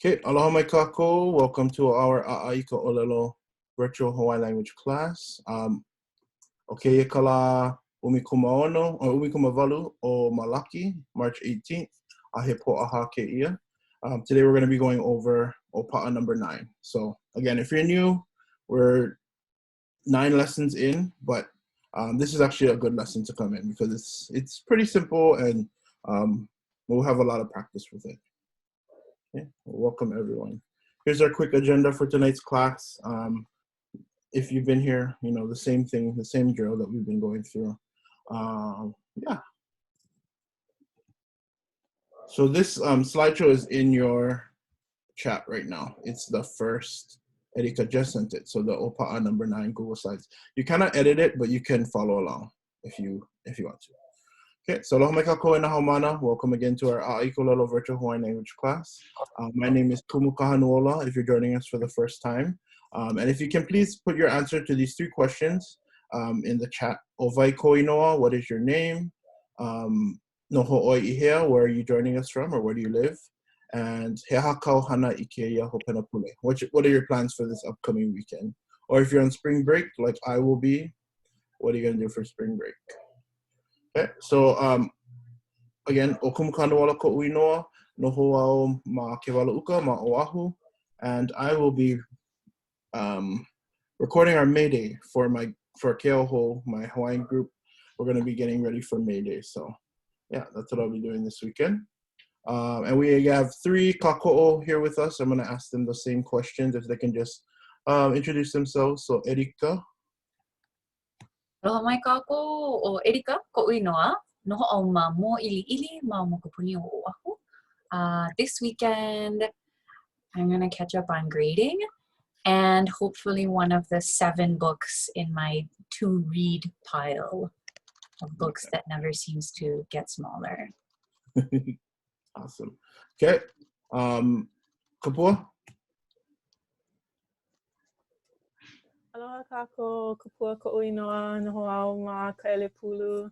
Okay, aloha mai kākou. Welcome to our ʻAʻA ʻŌLELO virtual Hawaiian language class. Okay, kala umikumaono or umikumawalu o Malaki, March 18th. Ahe po'aha keia. Today we're going to be going over ʻOpaʻa number 9. So again, if you're new, we're 9 lessons in, but this is actually a good lesson to come in because it's pretty simple and we'll have a lot of practice with it. Okay, welcome everyone. Here's our quick agenda for tonight's class. If you've been here, you know, the same thing, the same drill that we've been going through. Yeah. So this slideshow is in your chat right now. It's the first, Erika just sent it. So the ʻOpaʻa number 9 Google Slides. You cannot edit it, but you can follow along if you want to. Okay, so aloha mai kākou e nā haumana. Welcome again to our ʻAʻA ʻŌLELO virtual Hawaiian language class. My name is Kumu Kahanuola, if you're joining us for the first time. And if you can please put your answer to these 3 questions in the chat. Owai koinoa, what is your name? No ho'oi ihea, where are you joining us from or where do you live? And he aha kau hana I keia hopenapule. What are your plans for this upcoming weekend? Or if you're on spring break, like I will be, what are you gonna do for spring break? Okay, so again, o kumu kanuola ko uinoa, no hoao ma ke wala uka ma Oahu, and I will be recording our May Day for Keoho, my Hawaiian group. We're going to be getting ready for May Day, so yeah, that's what I'll be doing this weekend. And we have 3 kākou here with us. I'm going to ask them the same questions if they can just introduce themselves. So Erika. Aloha mai kākou, o Erika, ko uinoa, noho au ma mo ili ma mokupuni o Oahu. This weekend, I'm gonna catch up on grading and hopefully one of the 7 books in my to-read pile of books that never seems to get smaller. Awesome. Okay. Kapua? Aloha kākou, kapua ko uinoa, noho au ma ka elepulu.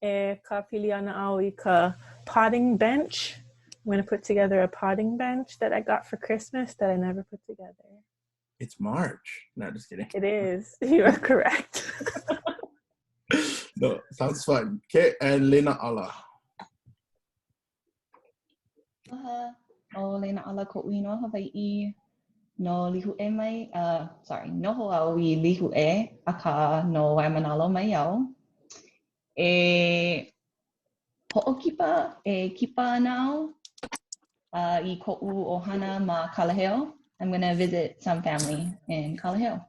E ka pili ana au I ka potting bench. I'm going to put together a potting bench that I got for Christmas that I never put together. It's March. No, just kidding. It is. You are correct. No, sounds fun. Okay, and Lena Ala. Aloha, o Lena Ala ko uinoa Hawaii. No lihu e mai, no hoʻau I lihu e, aka no waimanalo mai au. E hoʻokipa, e kipa anau, I koʻu ohana ma Kalaheo. I'm gonna visit some family in Kalaheo.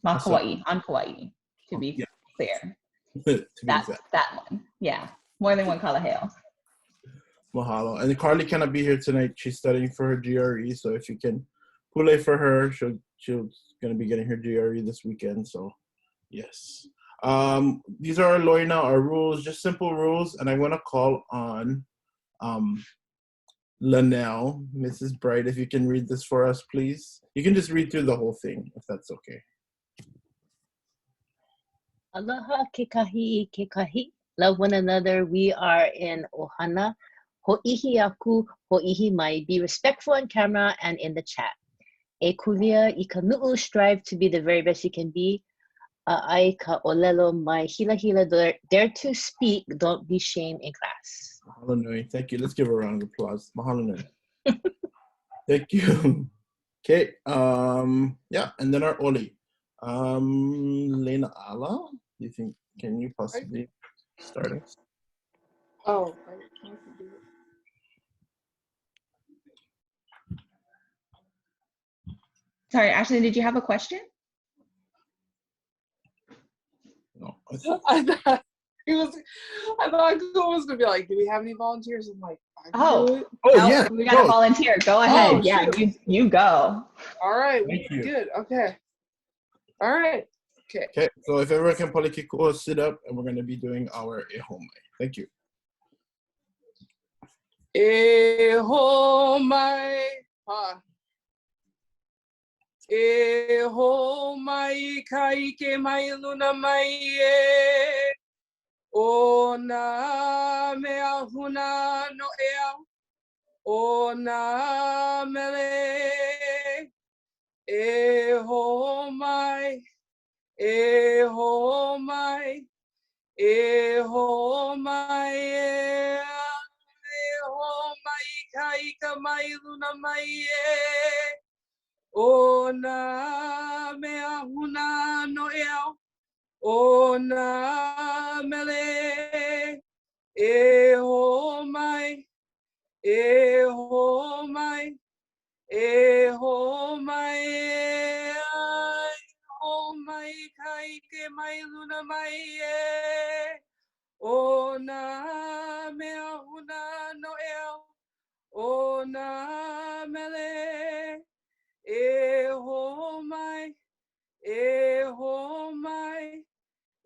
Ma Kauai, on Kauai, to be clear. That one, yeah. More than one Kalaheo. Mahalo. And Carly cannot be here tonight. She's studying for her GRE, so if you can pule for her, she's gonna be getting her GRE this weekend. So yes. These are our loina, our rules, just simple rules, and I'm gonna call on Lanelle, Mrs. Bright, if you can read this for us, please. You can just read through the whole thing, if that's okay. Aloha kekahi, love one another. We are in ohana. Ho'ihi aku, ho'ihi mai. Be respectful on camera and in the chat. E kulia I ka nu'u, strive to be the very best you can be. A'ai ka ʻŌLELO mai hila, dare to speak, don't be shamed in class. Mahalo nui. Thank you. Let's give her a round of applause. Mahalo nui. Thank you. Okay. Yeah, and then our Oli. Lena Ala, do you think, can you possibly start us? Oh, Sorry, Ashley, did you have a question? No. I thought Kumu was gonna be like, "Do we have any volunteers?" I'm like, Oh, yeah. We got a volunteer. Go ahead. Oh, yeah, you go. All right, Thank you. good. Okay. All right. Okay. Okay. So if everyone can polikikua, sit up, and we're going to be doing our ehomai. Thank you. Ehomai pa. Ehomai kaike mai luna mai e. O na mea huna no ea. o nā mele, e ho mai, e ho mai, e ho mai, e ho mai, ka ika mai, luna mai, e o nā mea huna no e au, o nā mele, e ho mai, e ho mai, e ho mai, e ai ho mai, ka ike mai, luna mai, e o nā mea huna no e au, o nā mele, e ho mai, e ho mai,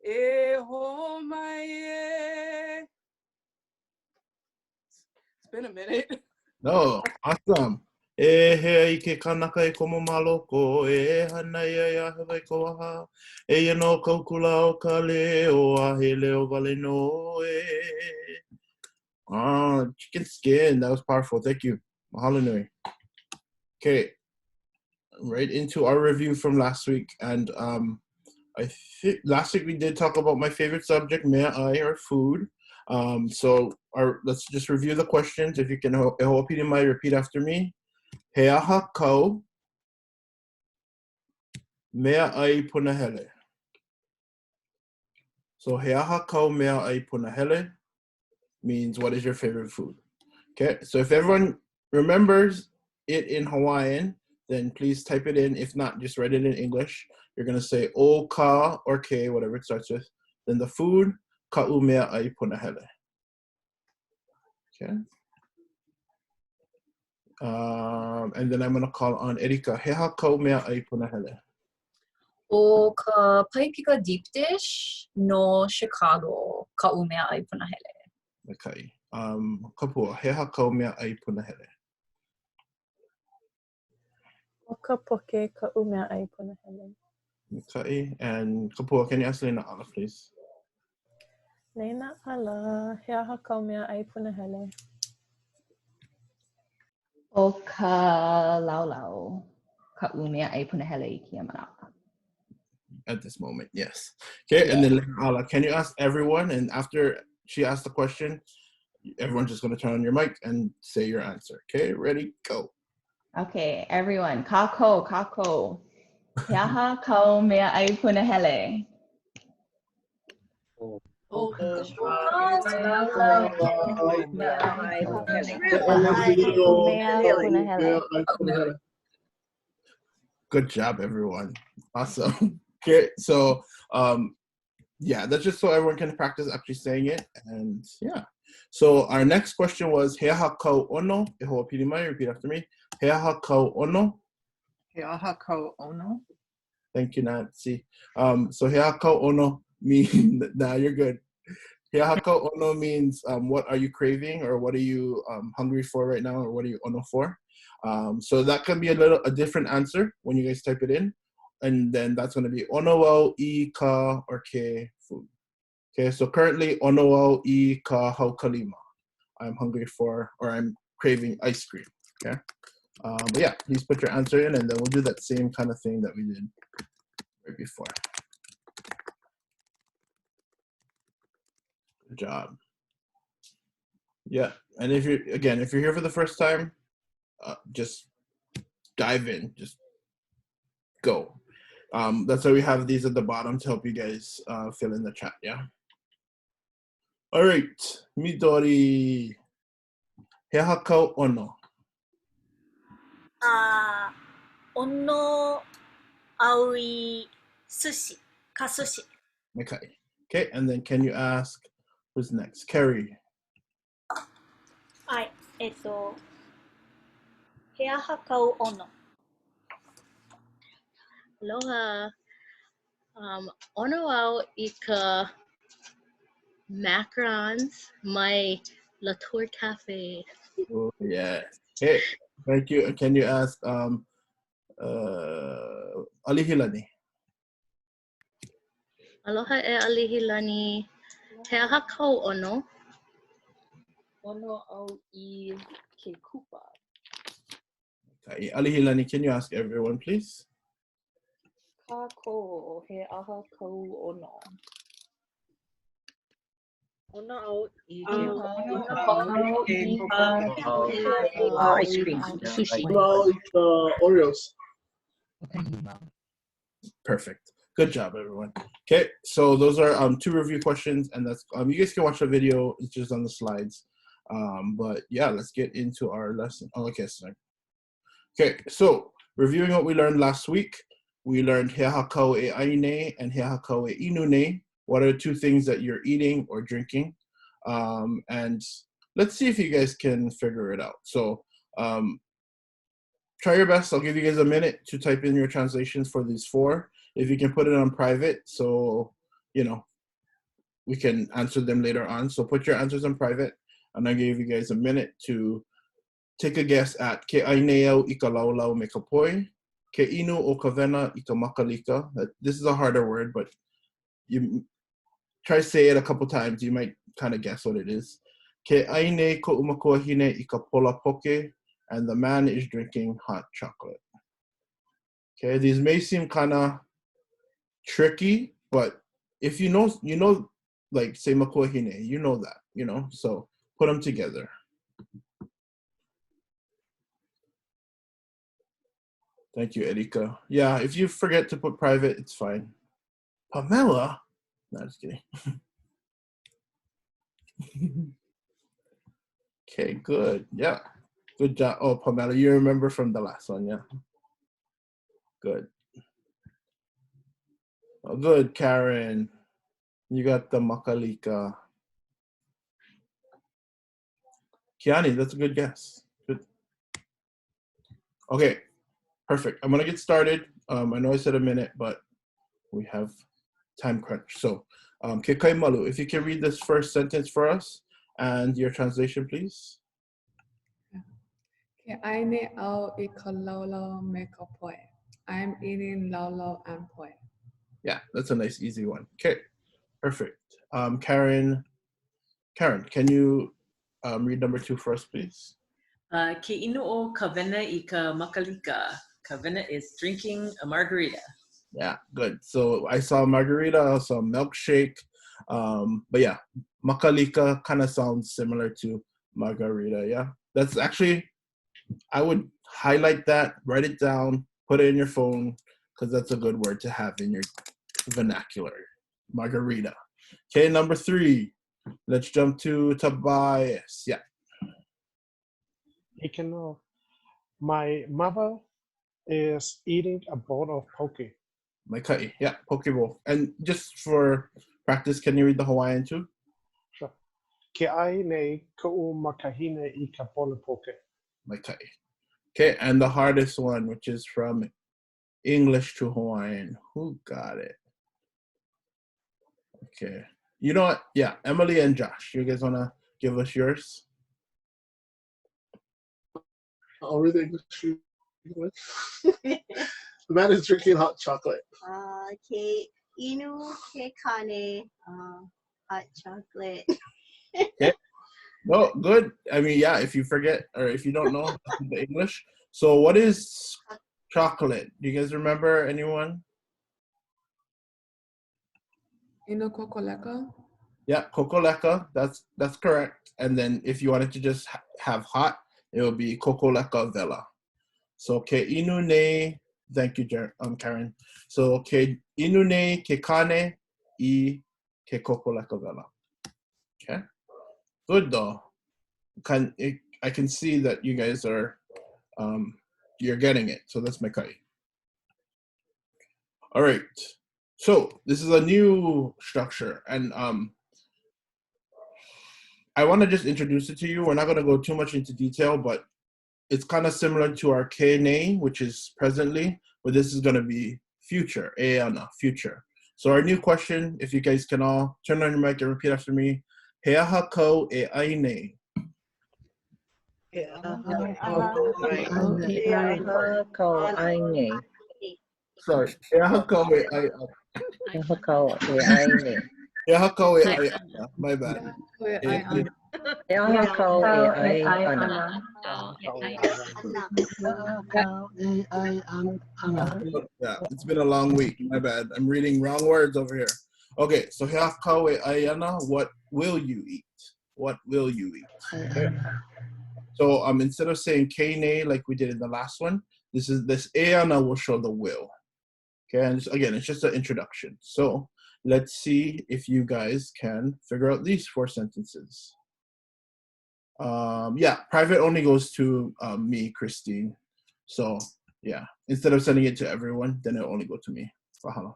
e ho mai, e. It's been a minute. No, awesome. E hea I ke kanaka e komo maloko, e hana ia ia hawai ko aha, e ia no kaukula o ka leo, a he leo vale no e. Ah, chicken skin, that was powerful. Thank you. Mahalo nui. Okay, right into our review from last week. And I think last week we did talk about my favorite subject, mea ai, or food. So let's just review the questions. If you can, e ho'o pili mai, repeat after me. He aha kau mea ai punahele. So he aha kau mea ai punahele means what is your favorite food? Okay, so if everyone remembers it in Hawaiian, then please type it in. If not, just write it in English. You're gonna say o, ka, or ke, whatever it starts with. Then the food, ka'u mea ai punahele. Okay. And then I'm gonna call on Erika. He aha kau mea ai punahele. O ka paipika deep dish no Chicago, ka'u mea ai punahele. Okay. Kapua, he aha kau mea ai punahele. O ka poke ka umea ai punahele. Okay, and Kapua, can you ask Lena Ala, please? Leina ala, he aha ka umea ai punahele. O ka laulau, ka umea ai punahele I kia manawa. At this moment, yes. Okay, Yeah. and then Lena Ala, can you ask everyone? And after she asks the question, everyone's just going to turn on your mic and say your answer. Okay, ready, go. Okay, everyone, kākou, kākou. He aha ka mea ai punahele. O ka Good job, everyone. Awesome. Okay, so yeah, that's just so everyone can practice actually saying it. And yeah. So our next question was he aha kau ono. E hoa pili mai, repeat after me. He aha kau ono. He aha kau ono. Thank you, Nancy. So he aha kau ono means nah, you're good. He aha kau ono means what are you craving, or what are you hungry for right now, or what are you ono for? So that can be a different answer when you guys type it in. And then that's going to be ono au I ka or ke food. Okay, so currently ono au I ka haukalima. I'm hungry for, or I'm craving ice cream. Okay, but yeah, please put your answer in, and then we'll do that same kind of thing that we did right before. Good job. Yeah, and if you're here for the first time, just dive in, just go. That's why we have these at the bottom to help you guys fill in the chat. Yeah. All right, Midori. He aha kau ono. Ono aui sushi, ka sushi. Okay. Okay, and then can you ask who's next? Carrie. はい、へあはかうono. Aloha. Ono au I ka macarons, my La Tour Cafe. Oh, yeah. Hey, thank you. Can you ask Alihilani? Aloha e alihilani. He aha kau ono. Ono au I ke kupa. Okay. Alihilani, can you ask everyone, please? Kākou he aha kau ono. Ona au I Ice cream, sushi. Oreos. Perfect. Good job, everyone. Okay, so those are 2 review questions, and that's you guys can watch the video. It's just on the slides. But yeah, let's get into our lesson. Oh, okay, sorry. Okay, so reviewing what we learned last week, we learned he aha kau e aine and he aha kau e inune. What are the 2 things that you're eating or drinking? And let's see if you guys can figure it out. So try your best. I'll give you guys a minute to type in your translations for these 4. If you can put it on private, so, you know, we can answer them later on. So put your answers on private, and I'll give you guys a minute to take a guess at ke aineo I ka laulau me ka poi, ke inu o ka vena I ka makalika. This is a harder word, but you try to say it a couple times. You might kind of guess what it is. Ke aine ko umakuahine I ka pola poke, and the man is drinking hot chocolate. Okay, these may seem kind of tricky, but if you know, like say makuahine, you know that, so put them together. Thank you, Erika. Yeah, if you forget to put private, it's fine. Pamela? No, just kidding. Okay, good. Yeah, good job. Oh, Pamela, you remember from the last one, yeah? Good. Oh, good, Karen. You got the makalika. Kiani, that's a good guess. Good. Okay, perfect. I'm gonna get started. I know I said a minute, but we have time crunch. So, ke kai malu, if you can read this first sentence for us and your translation, please. Ke aine au I ka laulau me ka poi. I'm eating laulau and poi. Yeah, that's a nice, easy one. Okay, perfect. Karen, can you read number 2 for us, please? Ke inu o Kavena I ka makalika. Kavena is drinking a margarita. Yeah, good. So I saw margarita, I saw milkshake. But yeah, makalika kind of sounds similar to margarita. Yeah, that's actually, I would highlight that, write it down, put it in your phone, because that's a good word to have in your vernacular. Margarita. Okay, number 3. Let's jump to Tobias. Yeah. My mother is eating a bowl of poke. My kai. Yeah, poke bowl. And just for practice, can you read the Hawaiian too? Sure. Ke aine ko'u makahine I ka pola poke. My kai. Okay, and the hardest one, which is from English to Hawaiian. Who got it? Okay. You know what? Yeah, Emily and Josh. You guys want to give us yours? I'll read the English. The man is drinking hot chocolate. Ke inu ke kane hot chocolate. Okay. No, good. I mean, yeah, if you forget or if you don't know the English. So what is chocolate? Do you guys remember, anyone? Ino kokoleka? Yeah, kokoleka. That's correct. And then if you wanted to just have hot, it would be kokoleka vela. So ke inu ne, thank you, Karen. So ke inu ne ke kane I ke kokoleka vela. Okay, good though. I can see that you guys are you're getting it. So that's my kai. All right. So this is a new structure, and I want to just introduce it to you. We're not going to go too much into detail, but it's kind of similar to our kene, which is presently, but this is going to be future, ʻAʻA, future. So our new question, if you guys can all turn on your mic and repeat after me, he aha kau e aine. Sorry, he aha kau e aʻA. He aha kau e aʻA. My bad. E ana kau e ai ai ana. ana. Yeah, it's been a long week. My bad. I'm reading wrong words over here. Okay, so heaf kawe ayana, what will you eat? What will you eat? So instead of saying kane like we did in the last one, this ayana will show the will. Okay, and again, it's just an introduction. So let's see if you guys can figure out these 4 sentences. Yeah, private only goes to me, Christine. So yeah, instead of sending it to everyone, then it'll only go to me. Mahalo.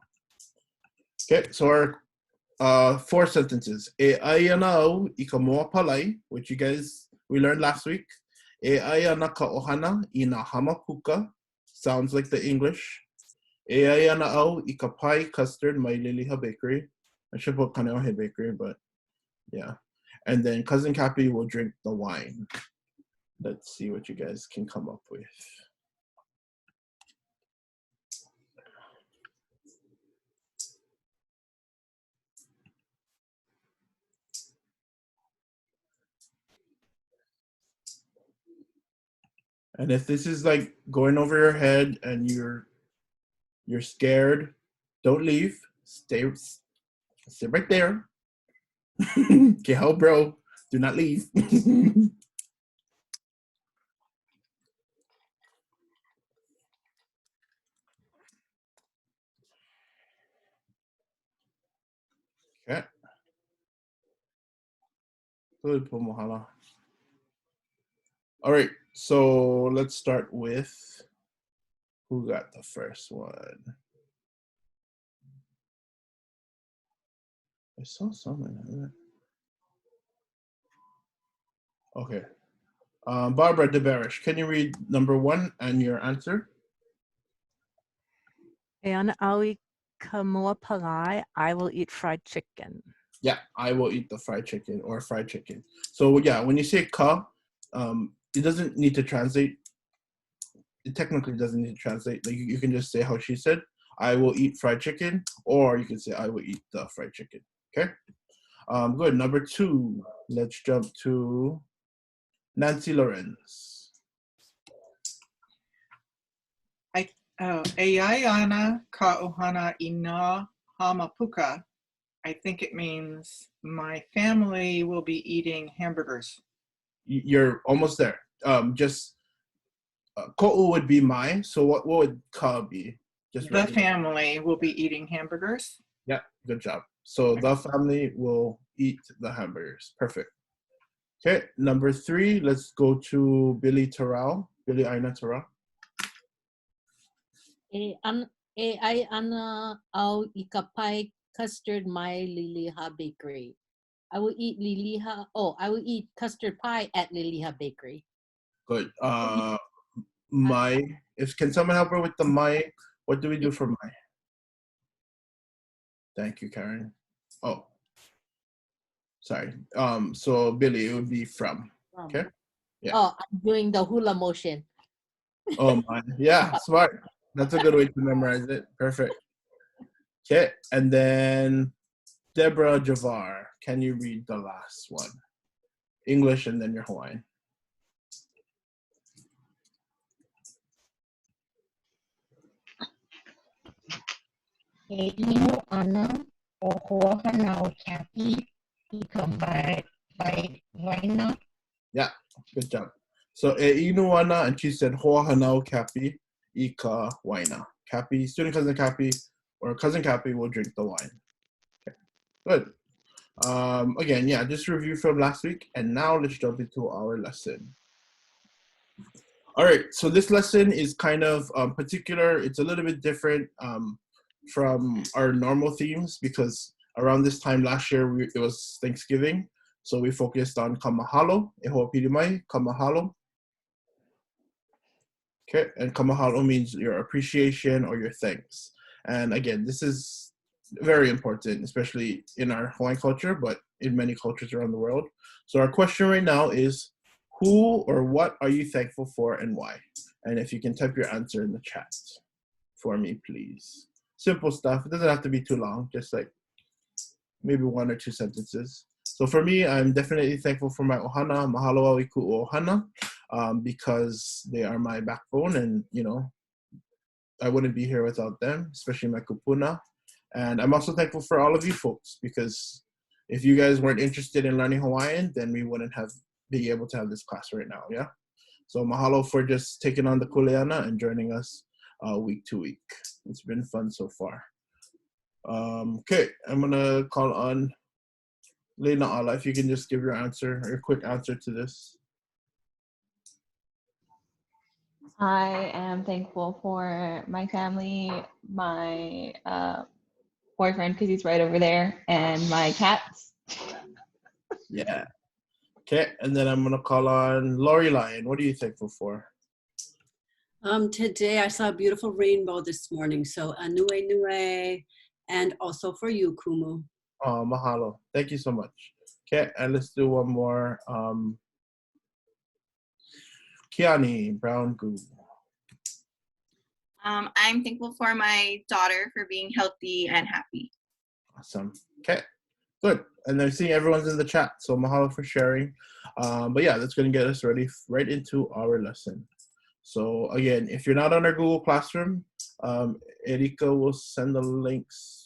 Okay, so our 4 sentences. E ayana ika moa palai, which we learned last week. E ayana ka ohana ina hamapuka, sounds like the English. E ayana au ika pai custard mai Liliha Bakery. I should put Kaneohe Bakery, but yeah. And then Cousin Cappy will drink the wine. Let's see what you guys can come up with. And if this is like going over your head and you're scared, don't leave. Sit right there. Okay, help, bro. Do not leave. Okay. Good, Pomohala. All right, so let's start with who got the first one. I saw someone. Okay. Barbara DeBarish, can you read number 1 and your answer? E ana aui ka moa palai, I will eat fried chicken. Yeah, I will eat the fried chicken or fried chicken. So yeah, when you say ka, it doesn't need to translate. It technically doesn't need to translate. Like you can just say how she said, I will eat fried chicken, or you can say I will eat the fried chicken. Okay. Good. Number 2. Let's jump to Nancy Lorenz. Ayana ka ohana ina hamapuka. I think it means my family will be eating hamburgers. You're almost there. Just ko'u would be my. So what would ka be? Just the family will be eating hamburgers. Yeah, good job. So the family will eat the hamburgers. Perfect. Okay, number 3. Let's go to Billy Terrell. Billy Aina Terrell. E ai ana au ika pai custard mai Liliha Bakery. I will eat I will eat custard pie at Liliha Bakery. Good. Mai. Can someone help her with the mai? What do we do for mai? Thank you, Karen. Oh, sorry. So Billy, it would be from. Okay. Yeah. Oh, I'm doing the hula motion. Oh my. Yeah, smart. That's a good way to memorize it. Perfect. Okay, and then Deborah Javar, can you read the last one? English and then your Hawaiian. E inu ana o hoa hanau kapi I ka waina. Yeah, good job. So e inu ana, and she said hoa hanau kapi I ka waina. Kapi, student cousin Kapi, or cousin Kapi will drink the wine. Okay, good. Again, yeah, just review from last week, and now let's jump into our lesson. All right, so this lesson is kind of particular. It's a little bit different from our normal themes because around this time last year, it was Thanksgiving. So we focused on ka mahalo, e hoa pili mai, ka mahalo. Okay, and ka mahalo means your appreciation or your thanks. And again, this is very important, especially in our Hawaiian culture, but in many cultures around the world. So our question right now is, who or what are you thankful for and why? And if you can type your answer in the chat for me, please. Simple stuff. It doesn't have to be too long, just like maybe 1 or 2 sentences. So for me, I'm definitely thankful for my ohana, mahalo au ku'u ohana, because they are my backbone, and I wouldn't be here without them, especially my kupuna. And I'm also thankful for all of you folks, because if you guys weren't interested in learning Hawaiian, then we wouldn't have been able to have this class right now, yeah? So mahalo for just taking on the kuleana and joining us week to week. It's been fun so far. Okay, I'm gonna call on Leina Ala, if you can just give your answer, or your quick answer to this. I am thankful for my family, my boyfriend, because he's right over there, and my cats. Yeah. Okay, and then I'm gonna call on Lori Lion. What are you thankful for? Today I saw a beautiful rainbow this morning, so anue nue, and also for you, Kumu. Oh, mahalo. Thank you so much. Okay, and let's do one more. Kiani, Brown Goo. I'm thankful for my daughter for being healthy and happy. Awesome. Okay, good. And I'm seeing everyone's in the chat, so mahalo for sharing. But yeah, that's going to get us ready right into our lesson. So again, if you're not on our Google Classroom, Erika will send the links.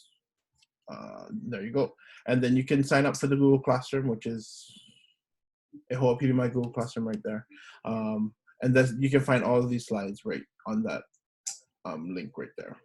There you go. And then you can sign up for the Google Classroom, which is my Google Classroom right there. And then you can find all of these slides right on that link right there.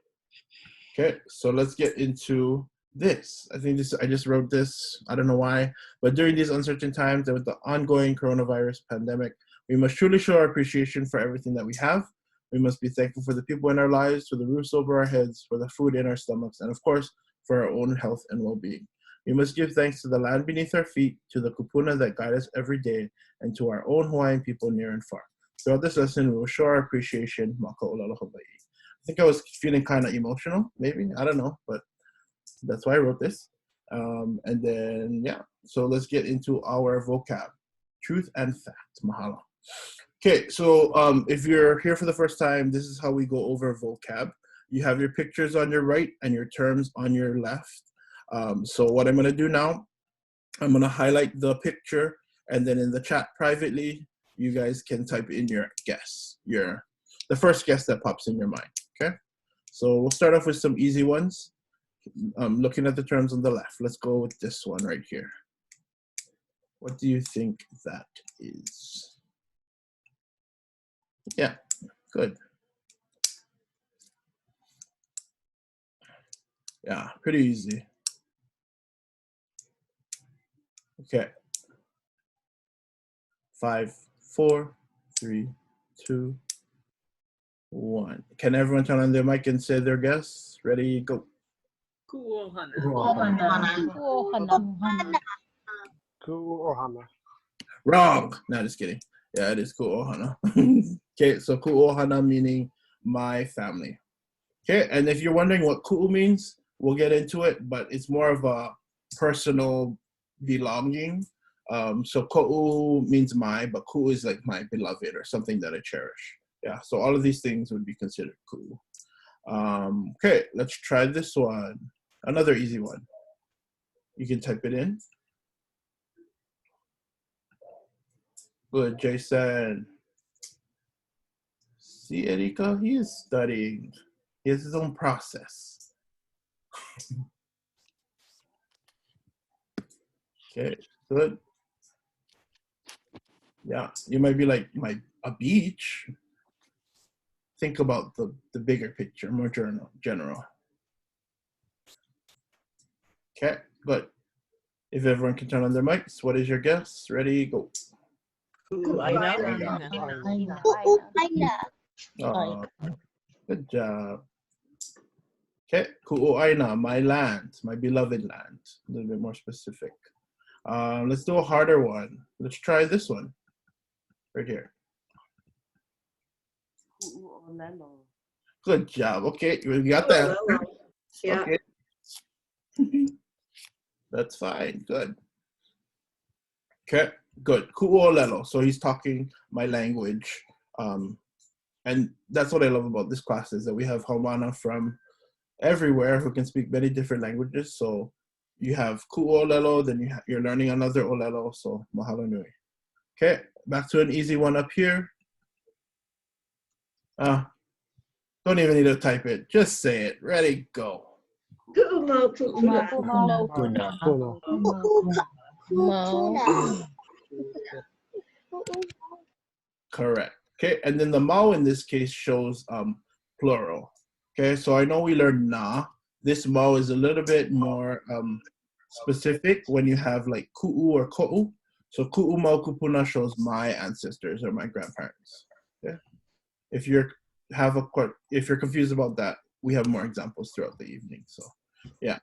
Okay, so let's get into this. I just wrote this, I don't know why, but during these uncertain times and with the ongoing coronavirus pandemic, we must truly show our appreciation for everything that we have. We must be thankful for the people in our lives, for the roofs over our heads, for the food in our stomachs, and of course, for our own health and well-being. We must give thanks to the land beneath our feet, to the kupuna that guide us every day, and to our own Hawaiian people near and far. Throughout this lesson, we will show our appreciation. Maka'olelo Hawaii. I think I was feeling kind of emotional, maybe. I don't know, but that's why I wrote this. And then, yeah, so let's get into our vocab. Truth and fact. Mahalo. Okay, so if you're here for the first time, this is how we go over vocab. You have your pictures on your right and your terms on your left. So what I'm going to do now, I'm going to highlight the picture, and then in the chat privately, you guys can type in your guess, the first guess that pops in your mind, okay? So we'll start off with some easy ones. Looking at the terms on the left, let's go with this one right here. What do you think that is? Yeah, good. Yeah, pretty easy. Okay. 5, 4, 3, 2, 1. Can everyone turn on their mic and say their guess? Ready, go. Wrong. No, just kidding. Yeah, it is ku'ohana. Okay, so ku'ohana meaning my family. Okay, and if you're wondering what ku'u means, we'll get into it, but it's more of a personal belonging. So ko'u means my, but ku'u is like my beloved or something that I cherish. Yeah, so all of these things would be considered ku'u. Okay, let's try this one. Another easy one. You can type it in. Good, Jason. See, Erika, he is studying. He has his own process. Okay, good. Yeah, you might be like, a beach. Think about the bigger picture, more general. Okay, good. If everyone can turn on their mics, what is your guess? Ready, go. Good job. Okay, ku'u'aina, my land, my beloved land. A little bit more specific. Let's do a harder one. Let's try this one, right here. Good job. Okay, we got that. Yeah. Okay. That's fine. Good. Okay, good. Ku'olelo. So he's talking my language. And that's what I love about this class, is that we have Hawana from everywhere who can speak many different languages. So you have ku'u ʻŌLELO, then you're learning another ʻŌLELO, so mahalo nui. Okay, back to an easy one up here. Don't even need to type it. Just say it. Ready, go. Correct. Okay, and then the mau in this case shows plural. Okay, so I know we learned na. This mau is a little bit more specific when you have like ku'u or ko'u. So ku'u mau kupuna shows my ancestors or my grandparents. Okay, if you're confused about that, we have more examples throughout the evening. So yeah.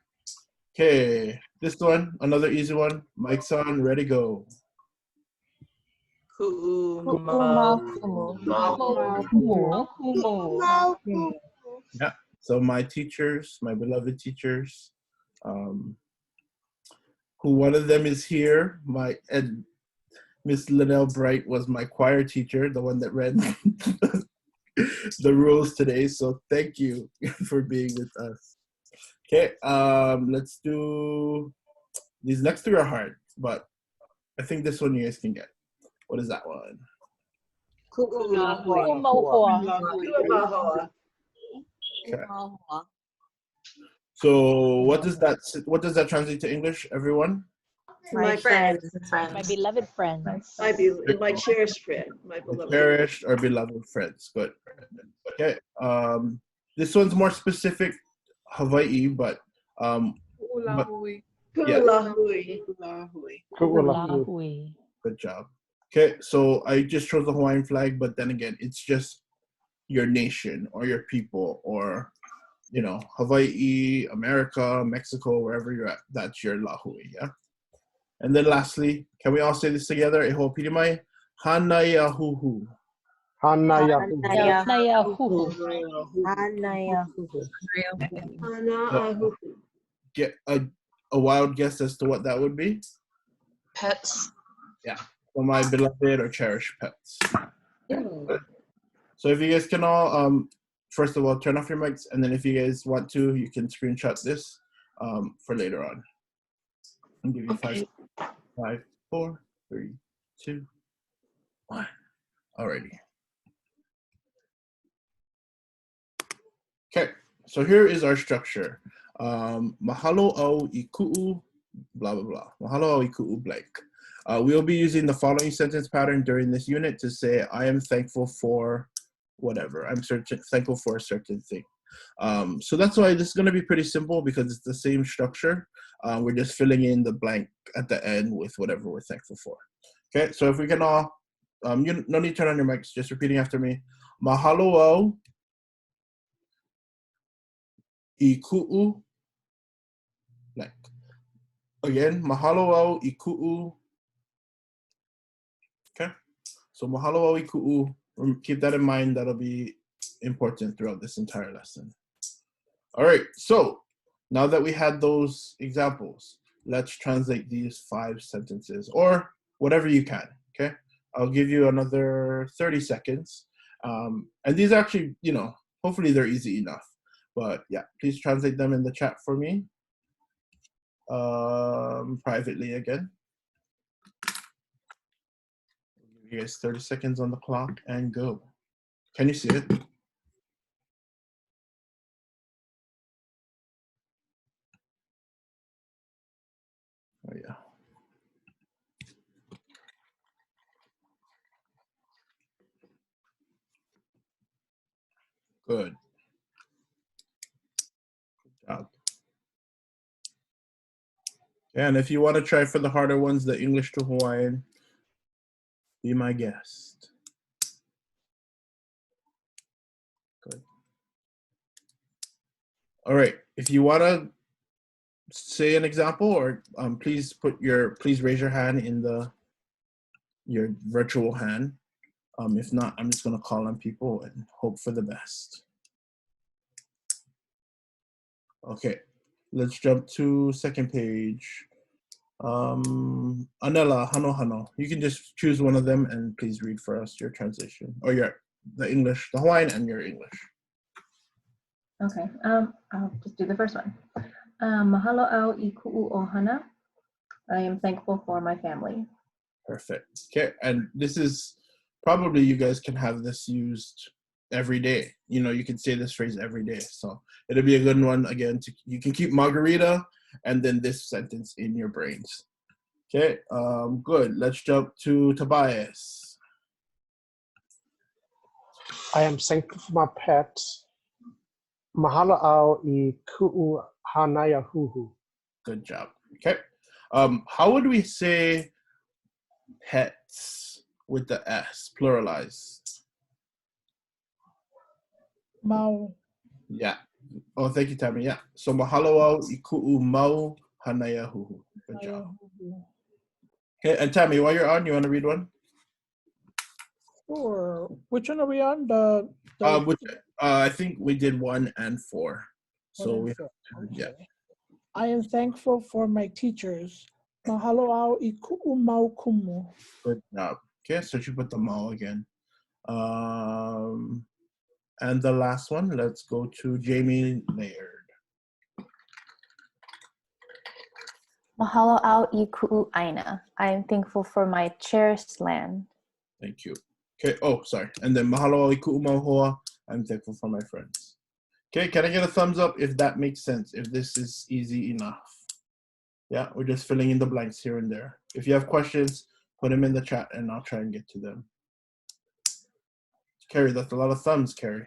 Okay, this one, another easy one. Mike's on, ready, go. Yeah. So my teachers, my beloved teachers, who one of them is here. Miss Linnell Bright was my choir teacher, the one that read the rules today. So thank you for being with us. Okay, let's do these next three are hard, but I think this one you guys can get. What is that one? Okay. So what does that translate to English, everyone? My friends. My beloved friends. My cherished friend. My beloved. Cherished or beloved friends. Good. Okay. This one's more specific Hawaii, but yeah. Good job. Okay, so I just chose the Hawaiian flag, but then again, it's just your nation or your people or, Hawaii, America, Mexico, wherever you're at, that's your lahui, yeah? And then lastly, can we all say this together? E ho piri mai, hanayahuhu. Get a wild guess as to what that would be? Pets. Yeah, for my beloved or cherished pets. So if you guys can all, first of all, turn off your mics, and then if you guys want to, you can screenshot this for later on. I'll give you 5, 4, 3, 2, 1. Alrighty. Okay, so here is our structure. Mahalo au I ku'u, blah, blah, blah. Mahalo au I ku'u blank. We'll be using the following sentence pattern during this unit to say, I am thankful for whatever. I'm thankful for a certain thing. So that's why this is going to be pretty simple because it's the same structure. We're just filling in the blank at the end with whatever we're thankful for. Okay, so if we can all, you no need to turn on your mics, just repeating after me. Mahalo au I ku'u blank. Again, mahalo au I ku'u. Okay, so mahalo au I ku'u. Keep that in mind. That'll be important throughout this entire lesson. All right, so now that we had those examples, let's translate these 5 sentences or whatever you can, okay? I'll give you another 30 seconds. And these actually, hopefully they're easy enough. But yeah, please translate them in the chat for me. Privately again. You guys 30 seconds on the clock and go. Can you see it? Oh yeah. Good. Good job. And if you want to try for the harder ones, the English to Hawaiian, be my guest. Good. All right. If you want to say an example, or please raise your hand in your virtual hand. If not, I'm just going to call on people and hope for the best. Okay. Let's jump to second page. Anela, hano. You can just choose one of them and please read for us your translation or the English, the Hawaiian and your English. Okay, I'll just do the first one. Mahalo au I ku'u ohana. I am thankful for my family. Perfect. Okay, and this is probably you guys can have this used every day. You know, you can say this phrase every day. So it'll be a good one again. You can keep margarita and then this sentence in your brains. Okay, good. Let's jump to Tobias. I am thankful for my pets. Mahalo au I ku'u hanaya huhu. Good job. Okay. How would we say pets with the S, pluralized? Mau. Yeah. Oh, thank you, Tammy. Yeah. So mahalo au I ku'u mau hanaya huhu. Good job. Okay, and Tammy, while you're on, you want to read one? Sure. Which one are we on? I think we did 1 and 4. So we yeah. I am thankful for my teachers. Mahalo au I ku'u mau kumu. Good job. Okay, so you put the mau again. And the last one, let's go to Jamie Laird. Mahalo au I ku'u aina. I am thankful for my cherished land. Thank you. Okay, oh, sorry. And then mahalo au I ku'u mau hoa. I'm thankful for my friends. Okay, can I get a thumbs up if that makes sense, if this is easy enough? Yeah, we're just filling in the blanks here and there. If you have questions, put them in the chat and I'll try and get to them. Carrie, that's a lot of thumbs, Carrie.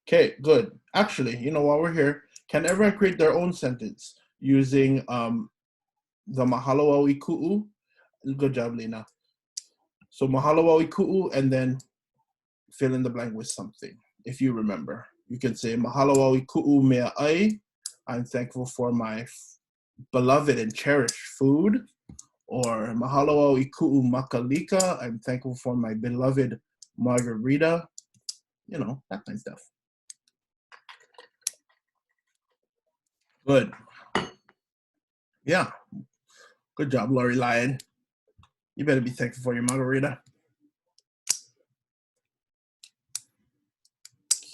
Okay, good. Actually, you know, while we're here, can everyone create their own sentence using the mahalo au I ku'u? Good job, Lena. So mahalo au I ku'u and then fill in the blank with something. If you remember, you can say mahalo au I ku'u mea ai. I'm thankful for my beloved and cherished food. Or mahalo au I ku'u makalika. I'm thankful for my beloved margarita. You know, that kind of stuff. Good. Yeah. Good job, Lori Lyon. You better be thankful for your margarita.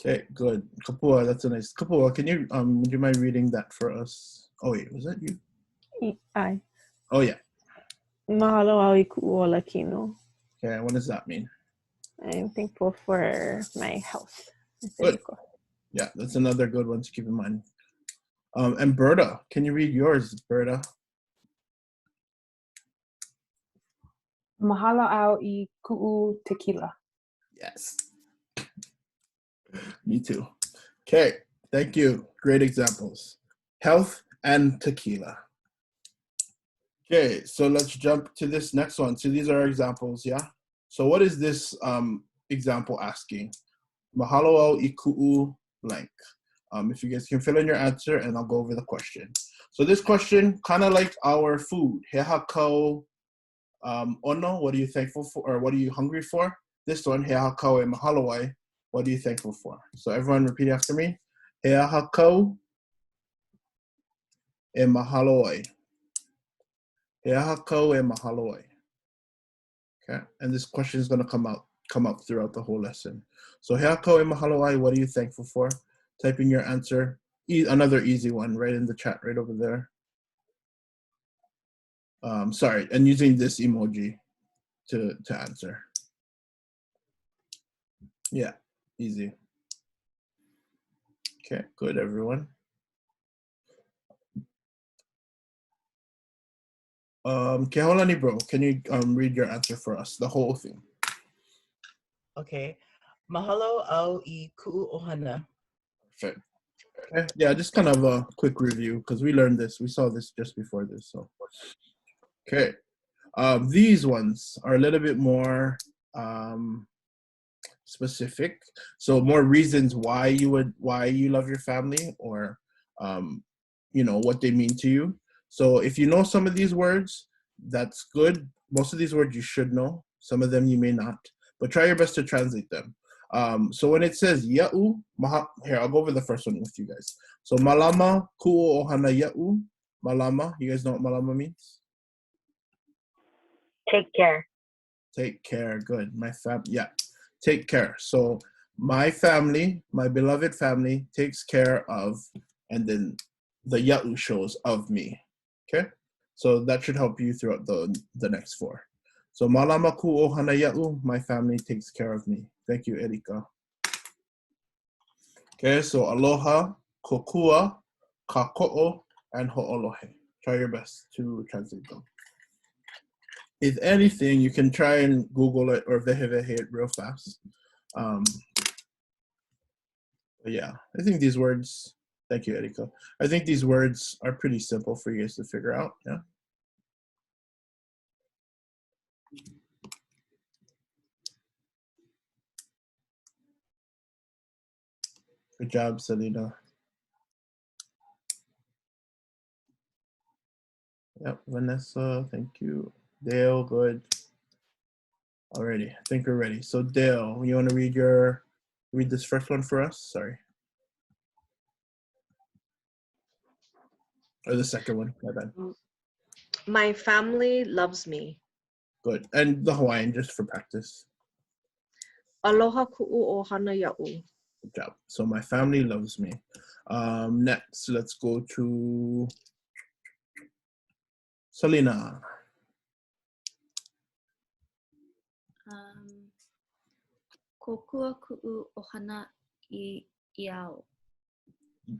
Okay, good. Kapua, that's a nice. Kapua, can you would you mind reading that for us? Oh wait, was that you? I. Oh yeah. Mahalo au I ku'u olakino. Okay, what does that mean? I'm thankful for my health. Good. Yeah, that's another good one to keep in mind. And Berta, can you read yours, Berta? Mahalo au I ku'u tequila. Yes. Me too. Okay, thank you. Great examples. Health and tequila. Okay, so let's jump to this next one. So these are our examples, yeah? So what is this example asking? Mahalo au I ku'u blank. If you guys can fill in your answer and I'll go over the question. So this question, kind of like our food. He hakau ono, what are you thankful for? Or what are you hungry for? This one, he hakau e mahalo ai. What are you thankful for? So everyone repeat after me. He hakau e mahalo ai. He hakau e mahalo ai. Okay, and this question is going to come up throughout the whole lesson. So he hakau e mahalo ai, what are you thankful for? Type in your answer. Another easy one right in the chat right over there. Sorry, and using this emoji to answer. Yeah, easy. Okay, good, everyone. Keholani bro, can you read your answer for us, the whole thing? Okay. Mahalo au I ku'u ohana. Perfect. Okay. Yeah, just kind of a quick review because we learned this. We saw this just before this. So, okay. These ones are a little bit more specific. So more reasons why you love your family, or you know, what they mean to you. So if you know some of these words, that's good. Most of these words you should know. Some of them you may not, but try your best to translate them. So when it says ya'u, here, I'll go over the first one with you guys. So malama ku'u ohana ya'u. Malama, you guys know what malama means? Take care. Take care, good. Yeah, take care. So my family, my beloved family, takes care of, and then the ya'u shows of me. Okay? So that should help you throughout the next 4. So malama ku'ohana ya'u, my family takes care of me. Thank you, Erika. Okay, so aloha, kokua, kākou, and ho'olohe. Try your best to translate them. If anything, you can try and Google it or vehe it real fast. But yeah, I think these words, thank you, Erika. I think these words are pretty simple for you guys to figure out, yeah? Good job, Selena. Yep, Vanessa, thank you. Dale, good. Alrighty, I think we're ready. So Dale, you want to read this first one for us? Sorry. Or the second one, my bad. My family loves me. Good. And the Hawaiian, just for practice. Aloha ku'uohana ya'u. Good job. So my family loves me. Next, let's go to Selena. Kokua ku'u ohana i'au.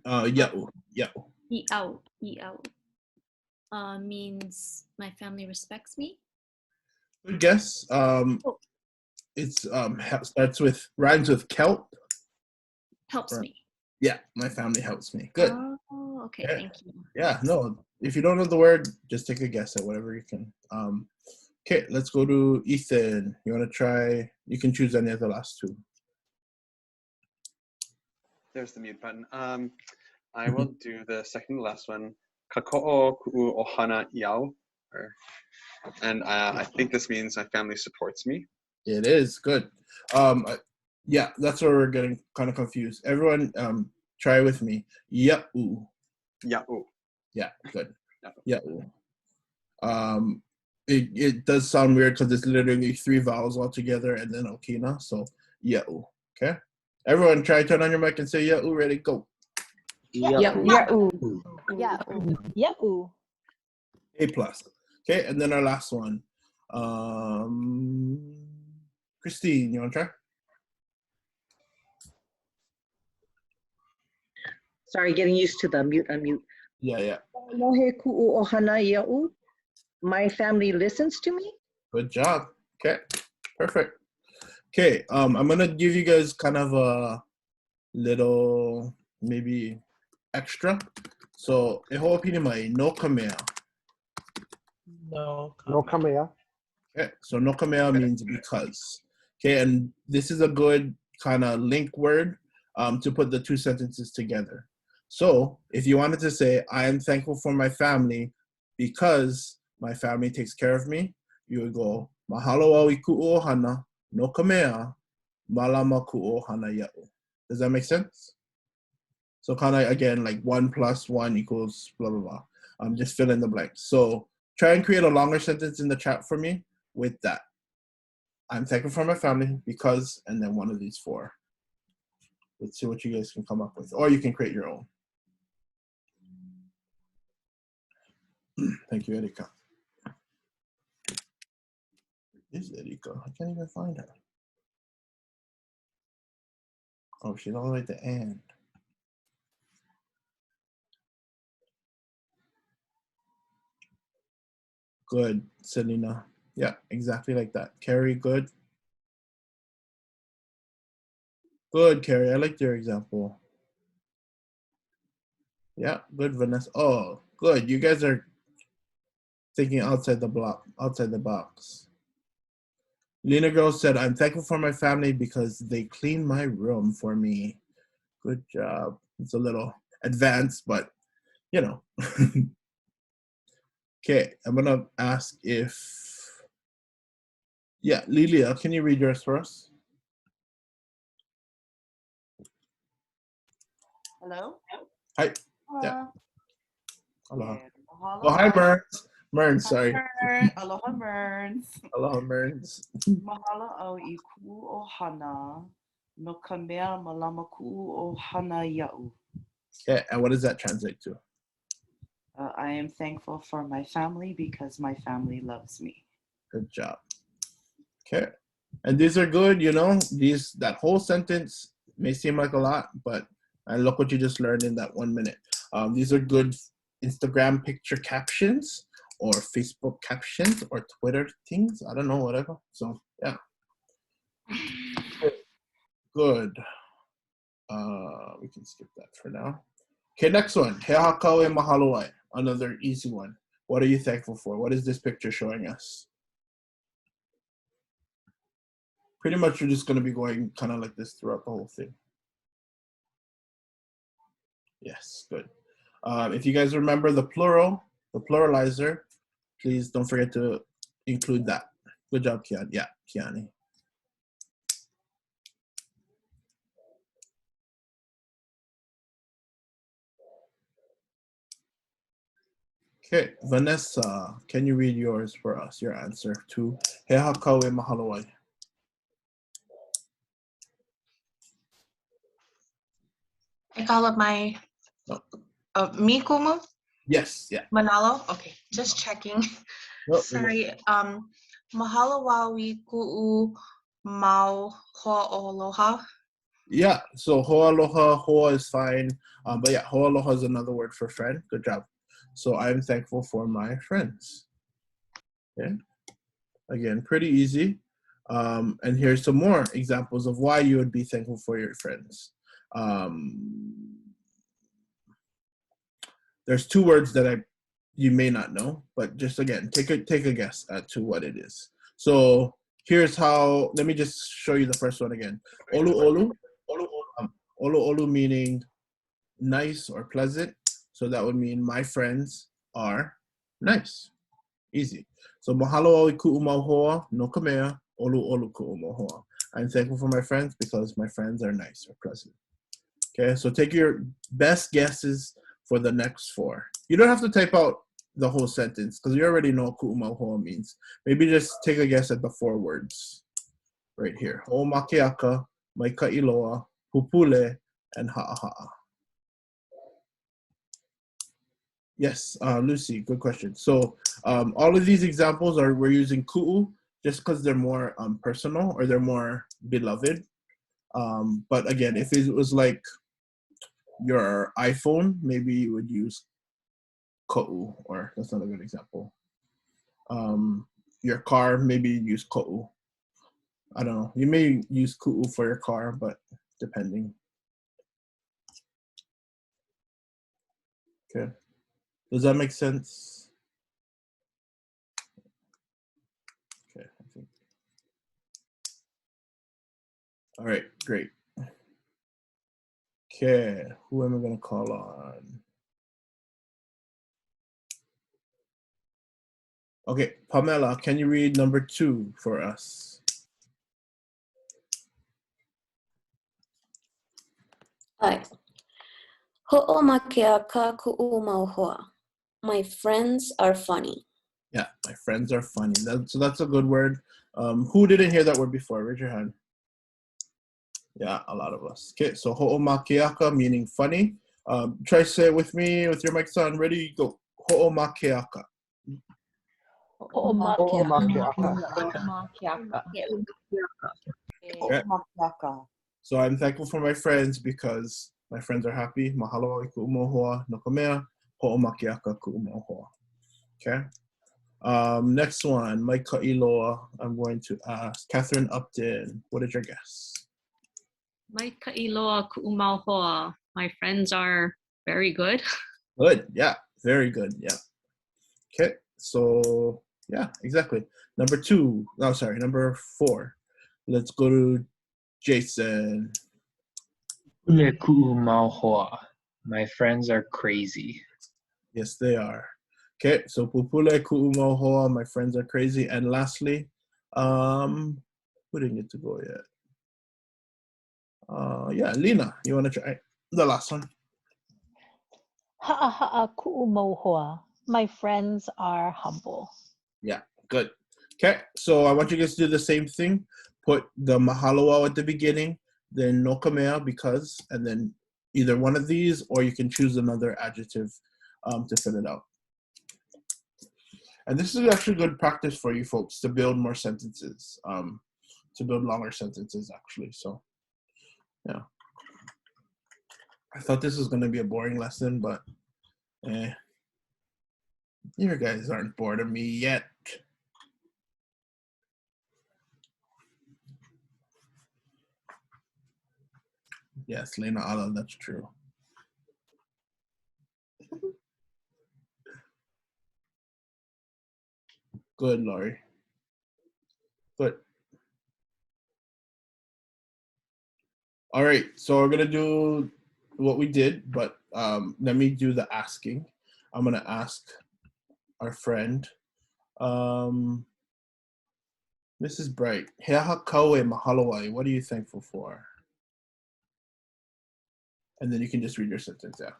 Ya'u. I'au. Means my family respects me. Good guess. It's rhymes with kelp. Helps me. Yeah, my family helps me. Good. Oh, okay, Yeah. thank you. Yeah, no, if you don't know the word, just take a guess at whatever you can. Okay, let's go to Ethan. You want to try? You can choose any of the last 2. There's the mute button. I will do the second to last one. Kākou ku'u ohana iau. And I think this means my family supports me. It is good. Yeah, that's where we're getting kind of confused. Everyone, try with me. Ya'u. Ya'u. Yeah, good. Ya'u. It does sound weird because it's literally 3 vowels all together and then okina. So ya'u. Okay. Everyone, try turn on your mic and say ya'u. Ready? Go. Ya'u. Ya'u. A+. Okay, and then our last one. Christine, you want to try? Sorry, getting used to the unmute. Yeah. Alohe ku'uohana ya'u. My family listens to me. Good job. Okay, perfect. Okay, I'm gonna give you guys kind of a little maybe extra. So, e ho'opini mai, no kamea. No kamea. Okay, so no kamea means because. Okay, and this is a good kind of link word to put the 2 sentences together. So, if you wanted to say, I am thankful for my family because my family takes care of me, you would go, mahalo au I ku'uohana, no kamea, malama ku'uohana ya'u. Does that make sense? So kind of, again, like 1 + 1 equals blah, blah, blah. Just fill in the blanks. So try and create a longer sentence in the chat for me with that. I'm thankful for my family because, and then one of these 4. Let's see what you guys can come up with. Or you can create your own. Thank you, Erika. Is Erika? I can't even find her. Oh, she's all the way at the end. Good, Selena. Yeah, exactly like that. Carrie, good. Good, Carrie. I liked your example. Yeah, good, Vanessa. Oh, good. You guys are thinking outside the box. Lena Girl said, I'm thankful for my family because they clean my room for me. Good job. It's a little advanced, but you know. Okay, I'm gonna ask if, yeah, Lilia, can you read yours for us? Hello? Hi. Hello. Yeah. Aloha. Yeah. Aloha. Oh, hi, Merns. Merns, sorry. Mern. Aloha, Merns. Aloha, Merns. Mahalo au I ku'uohana No ka mea malama ku'u ohana ia'u. Okay, and what does that translate to? I am thankful for my family because my family loves me. Good job. Okay, and these are good, you know, that whole sentence may seem like a lot, but and look what you just learned in that 1 minute. These are good Instagram picture captions or Facebook captions or Twitter things. I don't know, whatever. So yeah. Good. We can skip that for now. Okay, next one. He kākou mahalo ai. Another easy one. What are you thankful for? What is this picture showing us? Pretty much you're just going to be going kind of like this throughout the whole thing. Yes, good. If you guys remember the plural, the pluralizer, please don't forget to include that. Good job, Kiani. Yeah, Kiani. Okay, Vanessa, can you read yours for us, your answer to He kākou mahalo ai? I call up my me Kumu? Yes, yeah. Manalo? Okay, just checking. Nope, Sorry. Mahalo wawi ku'u mau ho'aloha. Yeah, so ho'aloha, hoa is fine. But yeah, ho'aloha is another word for friend. Good job. So I'm thankful for my friends. Okay. Again, pretty easy. And here's some more examples of why you would be thankful for your friends. There's two words that you may not know, but just again, take a guess at to what it is. So here's how. Let me just show you the first one again. Olu olu, olu olu meaning nice or pleasant. So that would mean my friends are nice. Easy. So mahalo au ku'u mau hoa, no ka mea, olu olu ku'u mau hoa. I'm thankful for my friends because my friends are nice or pleasant. Okay, so take your best guesses for the next four. You don't have to type out the whole sentence because you already know what ku'u mau hoa means. Maybe just take a guess at the 4 words right here. Ho makeaka, mai ka'iloa, pupule, and ha'aha'a. Yes, Lucy, good question. So all of these examples we're using ku'u just because they're more personal or they're more beloved. But again, if it was like your iPhone, maybe you would use ko'u, or that's not a good example. Your car, maybe you use ko'u. I don't know. You may use ku'u for your car, but depending. Okay. Does that make sense? Okay, I think. All right, great. Okay, who am I going to call on? Okay, Pamela, can you read number 2 for us? Hi. Ho'omakeaka ku'u mau hoa. My friends are funny. Yeah, my friends are funny. So that's a good word. Who didn't hear that word before? Raise your hand. Yeah, a lot of us. Okay, so ho'omakeaka meaning funny. Try to say it with me with your mics on. Ready, go. Ho'omakeaka. Okay. So I'm thankful for my friends because my friends are happy. Mahalo i ku'u mau hoa, no ka mea, ho'omakeaka ku'u mau hoa. Okay. Next one, Mike Ka'iloa. I'm going to ask Catherine Upton. What is your guess? Mai ka'iloa ku'u mau hoa. My friends are very good. Good. Yeah. Very good. Yeah. Okay. So yeah, exactly. Number 4. Let's go to Jason. Ule ku'u mau hoa. My friends are crazy. Yes, they are. Okay, so pupule ku'u mau hoa. My friends are crazy. And lastly, who didn't get to go yet? Yeah, Lena, you want to try the last one? Ha'aha'a ku'u mau hoa. My friends are humble. Yeah, good. Okay, so I want you guys to do the same thing. Put the mahalo at the beginning, then no ka mea, because, and then either one of these, or you can choose another adjective to fill it out. And this is actually good practice for you folks to build more sentences, to build longer sentences actually. So yeah, I thought this was going to be a boring lesson, but you guys aren't bored of me yet. Yes, Lena Ala, that's true. Good, Laurie. Good. All right, so we're gonna do what we did, but let me do the asking. I'm gonna ask our friend, Mrs. Bright. Heaha kaue mahalo ai. What are you thankful for? And then you can just read your sentence, yeah.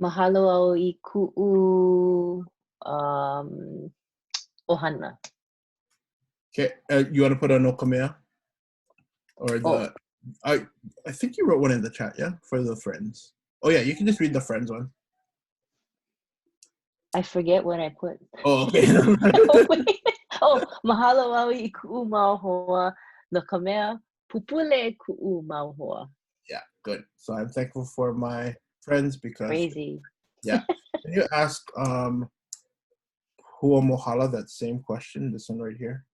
Mahalo au I ku'u ohana. Okay, you want to put a no ka mea? Or the, I think you wrote one in the chat, yeah, for the friends. Oh yeah, you can just read the friends one. I forget what I put. Oh, okay. Mahalo au I ku'u maohoa no ka mea pupule ku'u maohoa. Yeah, good. So I'm thankful for my friends because crazy. Yeah. Can you ask Hua Mohala that same question, this one right here?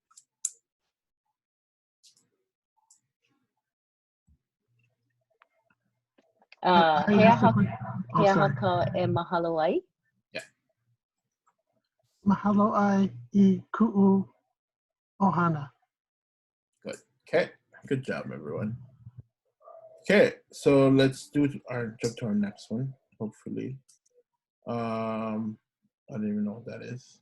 Heaha ka e mahalo ai? Yeah. Mahalo ai I ku'u ohana. Good. Okay. Good job, everyone. Okay, so let's jump to our next one, hopefully. I don't even know what that is.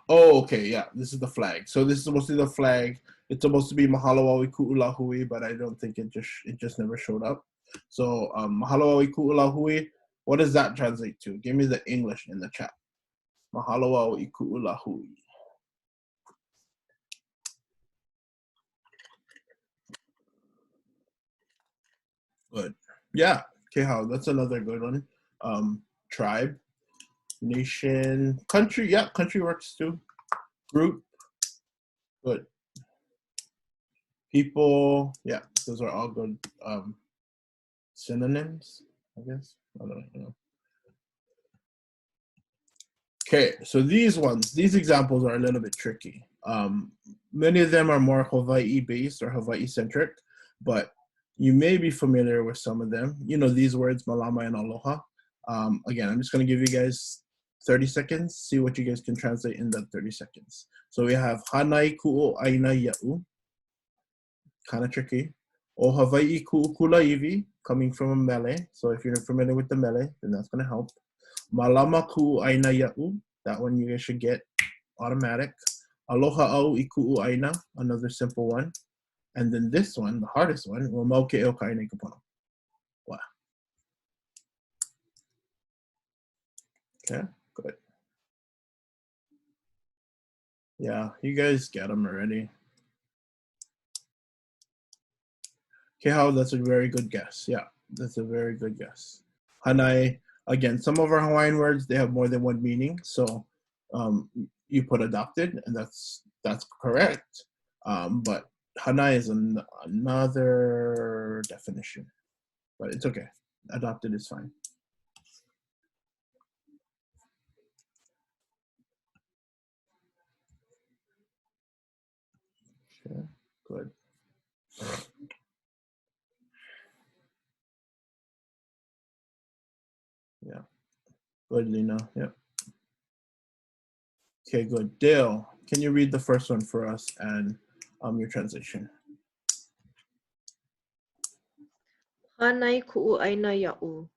Oh, okay, yeah, this is the flag. So this is supposed to be the flag. It's supposed to be mahalo au I ku'u lahui, but I don't think it just never showed up. So mahalo au I ku'u lahui, what does that translate to? Give me the English in the chat. Mahalo au I ku'u lahui. Good. Yeah. Okay, how? That's another good one. Tribe, nation, country. Yeah, country works too. Group. Good. People. Yeah, those are all good synonyms, I guess. I don't know. Okay, so these examples are a little bit tricky. Many of them are more Hawaii based or Hawaii centric, but you may be familiar with some of them. You know, these words, malama and aloha. Again, I'm just going to give you guys 30 seconds, see what you guys can translate in that 30 seconds. So we have hanai ku'o aina ia'u, kind of tricky. O Hawaii ku'u kulaiwi, coming from a mele. So if you're familiar with the mele, then that's going to help. Malama ku'u aina ia'u, that one you guys should get automatic. Aloha au I ku'u aina, another simple one. And then this one, the hardest one, mau ke eo ka aina I ka pono. Wow. Okay, good. Yeah, you guys get them already. Okay, how? That's a very good guess. Yeah, that's a very good guess. Hanai, again, some of our Hawaiian words, they have more than one meaning. So you put adopted, and that's correct. But hanai is another definition, but it's okay. Adopted is fine. Okay, good. Yeah, good, Lena. Yep. Okay, good. Dale, can you read the first one for us and your translation? Hanai ku'u aina ia'u.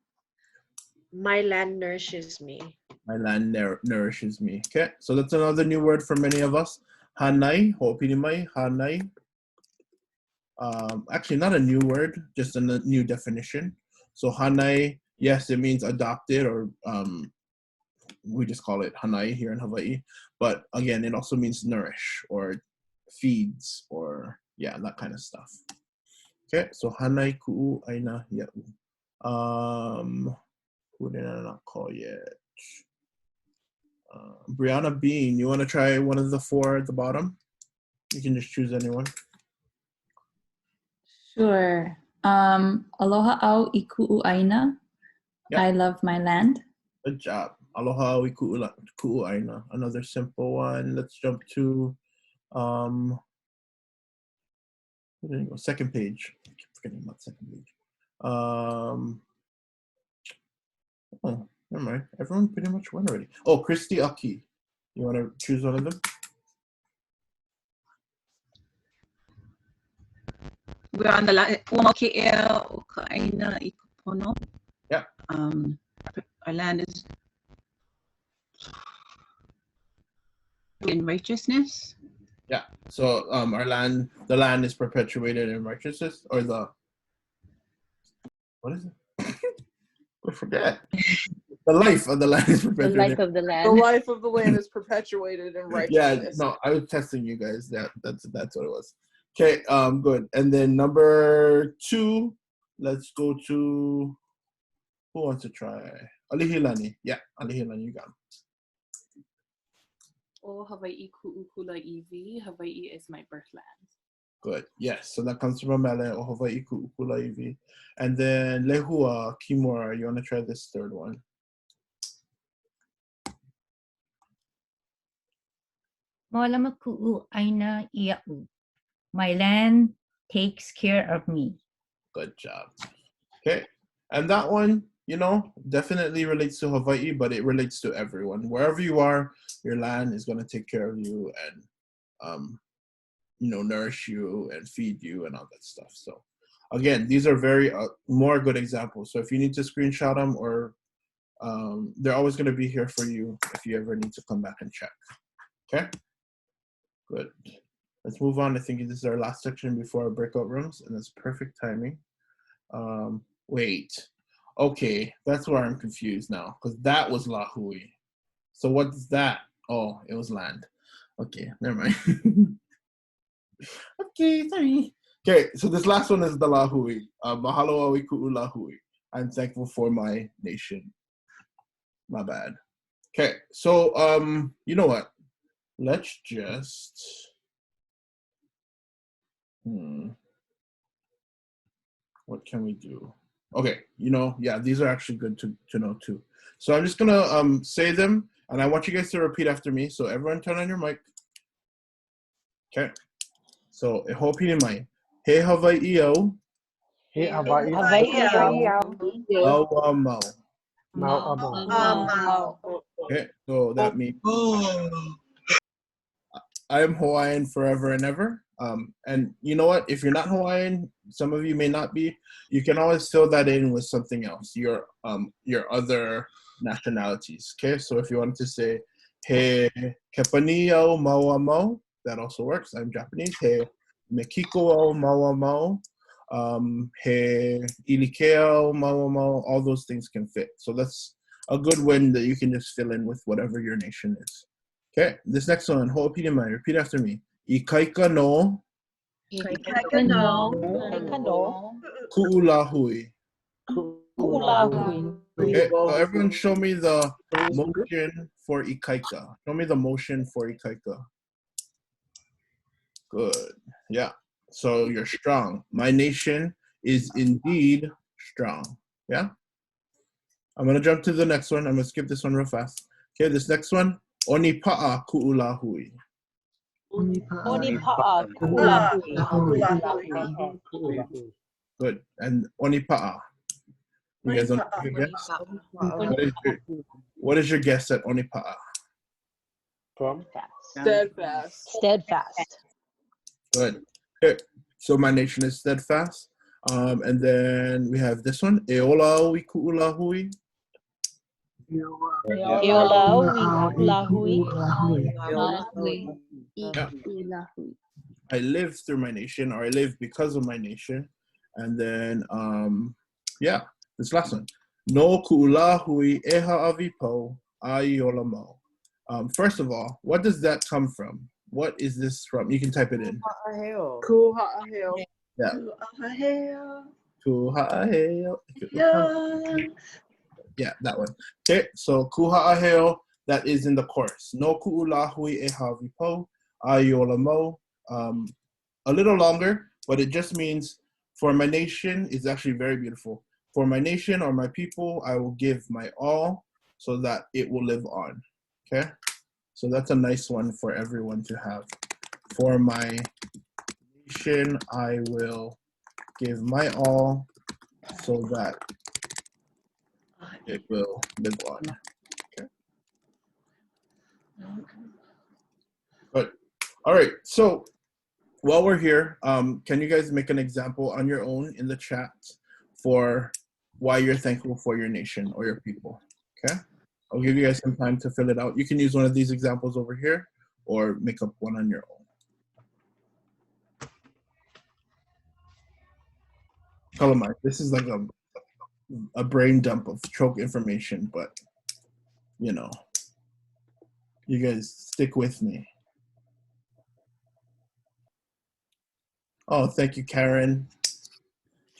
My land nourishes me. My land nourishes me. Okay, so that's another new word for many of us. Hanai, ho'opinimai, hanai. Actually, not a new word, just a new definition. So hanai, yes, it means adopted, or we just call it hanai here in Hawaii. But again, it also means nourish or feeds or yeah, that kind of stuff. Okay, so hanai ku'u aina ya'u. Who did I not call yet? Brianna Bean, you want to try one of the 4 at the bottom? You can just choose anyone. Sure. Aloha au I ku'u aina. Yep. I love my land. Good job. Aloha wi ku'u aina. Another simple one. Let's jump to second page. I keep forgetting about second page. Oh, never mind. Everyone pretty much went already. Oh, Christy Aki. You want to choose one of them? We're on the line. Yeah. Our land is in righteousness. Yeah. So the land is perpetuated in righteousness, or what is it? I forget. The life of the land is perpetuated. The life of the land. The life of the land is perpetuated in righteousness. Yeah, no, I was testing you guys. That's what it was. Okay, good. And then number 2, let's go to, who wants to try? Alihilani. Yeah, Alihilani, you got him. O Hawaii ku'ukulaiwi. Hawaii is my birthland. Good. Yes. So that comes from Mele o Hawaii ku'ukulaiwi. And then Lehua Kimura, you want to try this 3rd one? Mo'olama ku'u aina ia'u. My land takes care of me. Good job. Okay. And that one, definitely relates to Hawaii, but it relates to everyone. Wherever you are, your land is going to take care of you and, nourish you and feed you and all that stuff. So again, these are very more good examples. So if you need to screenshot them or they're always going to be here for you if you ever need to come back and check. Okay, good. Let's move on. I think this is our last section before our breakout rooms, and that's perfect timing. Wait. Okay, that's where I'm confused now, because that was Lahui. So what's that? Oh, it was land. Okay, never mind. Okay, sorry. Okay, so this last one is the Lahui. Mahalo awi ku'u Lahui. I'm thankful for my nation. My bad. Okay, so you know what? Let's just what can we do? Okay, yeah, these are actually good to know too. So I'm just gonna say them, and I want you guys to repeat after me. So everyone turn on your mic. Okay. So e ho'opili mai. He Hawaii au. He Hawaii Mau mau. Mau. Okay, so that means I am Hawaiian forever and ever. And you know what? If you're not Hawaiian, some of you may not be. You can always fill that in with something else. Your other nationalities. Okay, so if you wanted to say He Kepani au Maua Mau, that also works. I'm Japanese. He Mekiko au Maua Mau. He Ilikea au Maua Mau. All those things can fit. So that's a good one that you can just fill in with whatever your nation is. Okay, this next one, ho'opili mai. Repeat after me. Ikaika no. Ikaika no. Ku'ulahui. Okay, so everyone show me the motion for ikaika. Show me the motion for ikaika. Good. Yeah. So you're strong. My nation is indeed strong. Yeah. I'm going to jump to the next one. I'm going to skip this one real fast. Okay, this next one. ʻOnipaʻa ku'ulahui. ʻOnipaʻa ku'ulahui. Good. And ʻonipaʻa. You guys want to guess? What is your guess at ʻonipaʻa? Steadfast. Good. Okay. So my nation is steadfast. And then we have this one. E ola au I ku'ulahui. I live through my nation, or I live because of my nation. And then, yeah, this last one. No ku'ulahui eha avi po ai ola mau. First of all, what does that come from? What is this from? You can type it in. Kuha'aheo. Yeah. Kuha'aheo. Kuha'aheo. Yeah. Yeah, that one. Okay, so kuha'aheo, that is in the chorus. No ku'ulahui e hawipo, aiola mo. A little longer, but it just means for my nation is actually very beautiful. For my nation or my people, I will give my all so that it will live on. Okay, so that's a nice one for everyone to have. For my nation, I will give my all so that it will live on. Okay. Good. All right. So while we're here, can you guys make an example on your own in the chat for why you're thankful for your nation or your people? Okay. I'll give you guys some time to fill it out. You can use one of these examples over here or make up one on your own. Calamite, this is like a brain dump of choke information, but you know, you guys stick with me. Oh, thank you, Karen.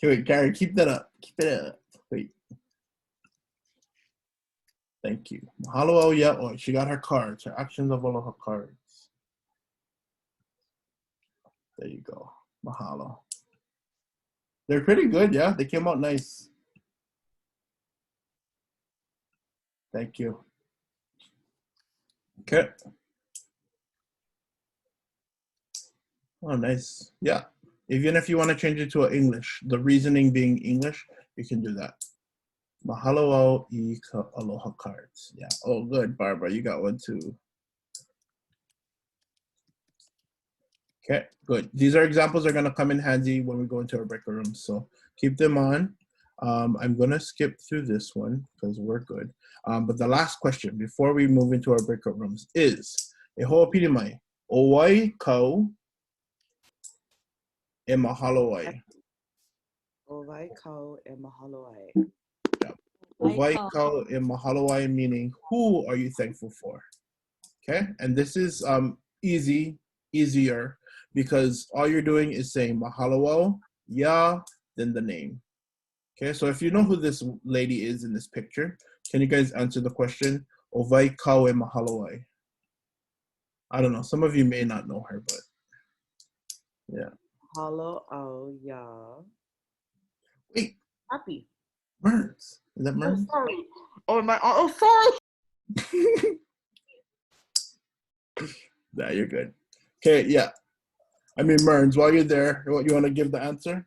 Wait, Karen, keep that up. Keep it up. Wait. Thank you. Mahalo ya. Oh, she got her cards, her Actions of Aloha cards. There you go. Mahalo. They're pretty good, yeah. They came out nice. Thank you. Okay. Oh, nice. Yeah. Even if you want to change it to English, the reasoning being English, you can do that. Mahalo I ka aloha cards. Yeah. Oh, good, Barbara. You got one too. Okay, good. These are examples that are going to come in handy when we go into our breakout rooms. So keep them on. I'm going to skip through this one because we're good. But the last question before we move into our breakout rooms is, e ho'opili mai, owai kau e mahalo ai. Owai kau e mahalo ai. Owai kau e mahalo ai, meaning who are you thankful for? Okay, and this is easier, because all you're doing is saying mahalo ya, then the name. Okay, so if you know who this lady is in this picture, can you guys answer the question? Owai kau e mahalo ai. I don't know, some of you may not know her, but yeah. Mahalo au ya. Wait. Happy. Merns. Is that Merns? Oh, sorry. Oh, sorry. Nah, you're good. Okay, yeah. I mean, Merns, while you're there, you want to give the answer?